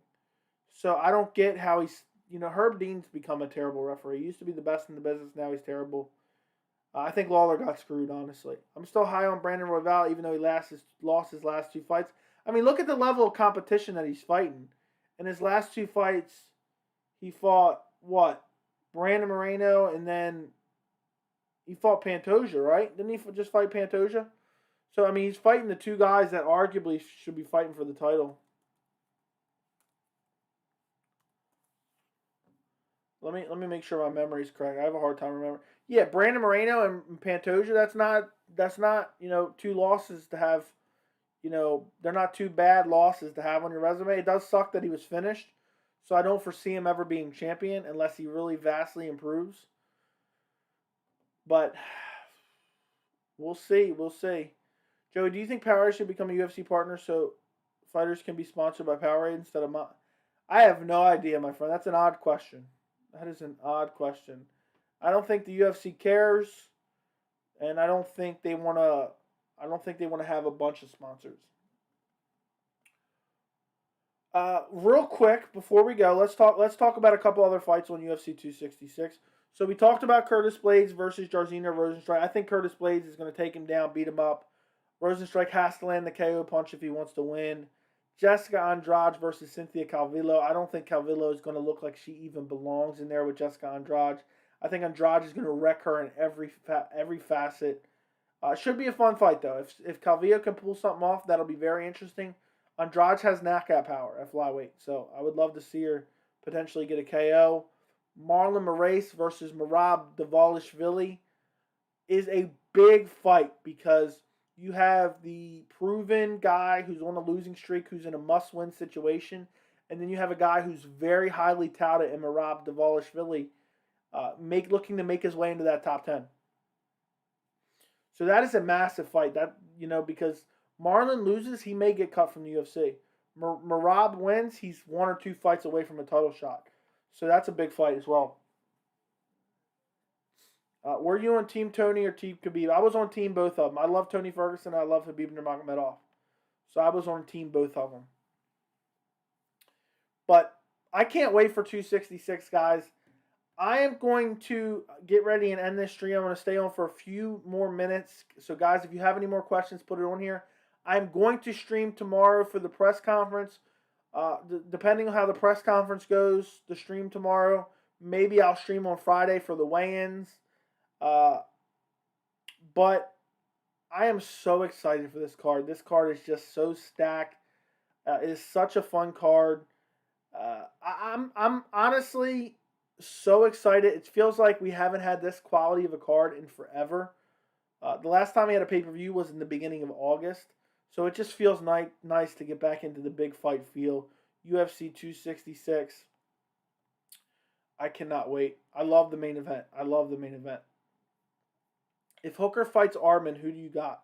So I don't get how he's, Herb Dean's become a terrible referee. He used to be the best in the business. Now he's terrible. I think Lawler got screwed, honestly. I'm still high on Brandon Royval, even though he lost his last 2 fights. I mean, look at the level of competition that he's fighting. In his last 2 fights, he fought, Brandon Moreno, and then he fought Pantoja, right? Didn't he just fight Pantoja? So, I mean, he's fighting the 2 guys that arguably should be fighting for the title. Let me make sure my memory's correct. I have a hard time remembering. Yeah, Brandon Moreno and Pantoja, that's not 2 losses to have. They're not 2 bad losses to have on your resume. It does suck that he was finished, so I don't foresee him ever being champion unless he really vastly improves. But we'll see. Joey, do you think Powerade should become a UFC partner so fighters can be sponsored by Powerade instead of I have no idea, my friend. That's an odd question. That is an odd question. I don't think the UFC cares, and I don't think they want to have a bunch of sponsors. Real quick before we go, let's talk about a couple other fights on UFC 266. So we talked about Curtis Blades versus Jairzinho Rozenstruik. I think Curtis Blades is going to take him down, beat him up. Rozenstruik has to land the KO punch if he wants to win. Jessica Andrade versus Cynthia Calvillo. I don't think Calvillo is going to look like she even belongs in there with Jessica Andrade. I think Andrade is going to wreck her in every facet. Should be a fun fight though. If Calvillo can pull something off, that'll be very interesting. Andrade has knockout power at flyweight, so I would love to see her potentially get a KO. Marlon Moraes versus Merab Dvalishvili is a big fight because you have the proven guy who's on a losing streak, who's in a must-win situation, and then you have a guy who's very highly touted in Merab Dvalishvili, looking to make his way into that top 10. So that is a massive fight. Because Marlon loses, he may get cut from the UFC. Merab wins, he's 1 or 2 fights away from a title shot. So that's a big fight as well. Were you on Team Tony or Team Khabib? I was on Team both of them. I love Tony Ferguson. I love Khabib Nurmagomedov. So I was on Team both of them. But I can't wait for 266, guys. I am going to get ready and end this stream. I'm going to stay on for a few more minutes. So, guys, if you have any more questions, put it on here. I'm going to stream tomorrow for the press conference. Depending on how the press conference goes, the stream tomorrow, maybe I'll stream on Friday for the weigh-ins. But I am so excited for this card. This card is just so stacked. It is such a fun card. I'm honestly so excited. It feels like we haven't had this quality of a card in forever. The last time we had a pay-per-view was in the beginning of August. So it just feels nice to get back into the big fight feel. UFC 266. I cannot wait. I love the main event. If Hooker fights Arman, who do you got?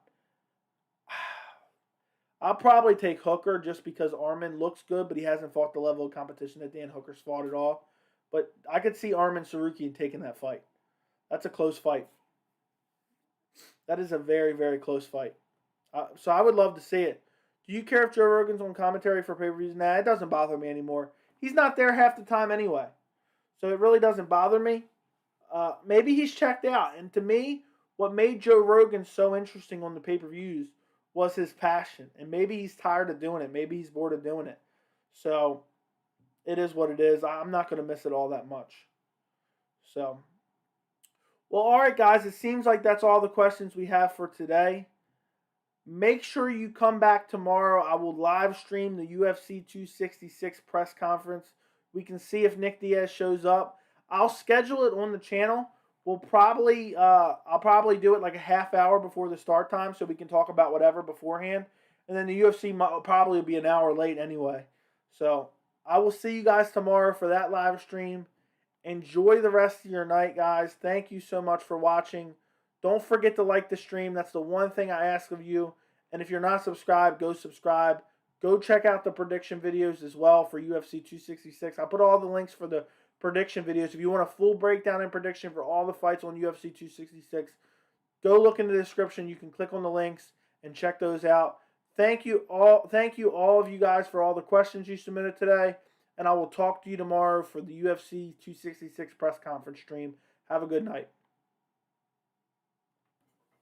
I'll probably take Hooker just because Arman looks good, but he hasn't fought the level of competition that Dan Hooker's fought at all. But I could see Arman Tsarukyan taking that fight. That's a close fight. That is a very, very close fight. So I would love to see it. Do you care if Joe Rogan's on commentary for pay-per-views? Nah, it doesn't bother me anymore. He's not there half the time anyway. So it really doesn't bother me. Maybe he's checked out. And to me, what made Joe Rogan so interesting on the pay-per-views was his passion. And maybe he's tired of doing it. Maybe he's bored of doing it. So it is what it is. I'm not going to miss it all that much. So, well, all right, guys. It seems like that's all the questions we have for today. Make sure you come back tomorrow. I will live stream the UFC 266 press conference. We can see if Nick Diaz shows up. I'll schedule it on the channel. I'll probably do it like a half hour before the start time so we can talk about whatever beforehand. And then the UFC will probably be an hour late anyway. So I will see you guys tomorrow for that live stream. Enjoy the rest of your night, guys. Thank you so much for watching. Don't forget to like the stream. That's the one thing I ask of you. And if you're not subscribed, go subscribe. Go check out the prediction videos as well for UFC 266. I put all the links for the prediction videos. If you want a full breakdown and prediction for all the fights on UFC 266, go look in the description. You can click on the links and check those out. Thank you all of you guys for all the questions you submitted today. And I will talk to you tomorrow for the UFC 266 press conference stream. Have a good night.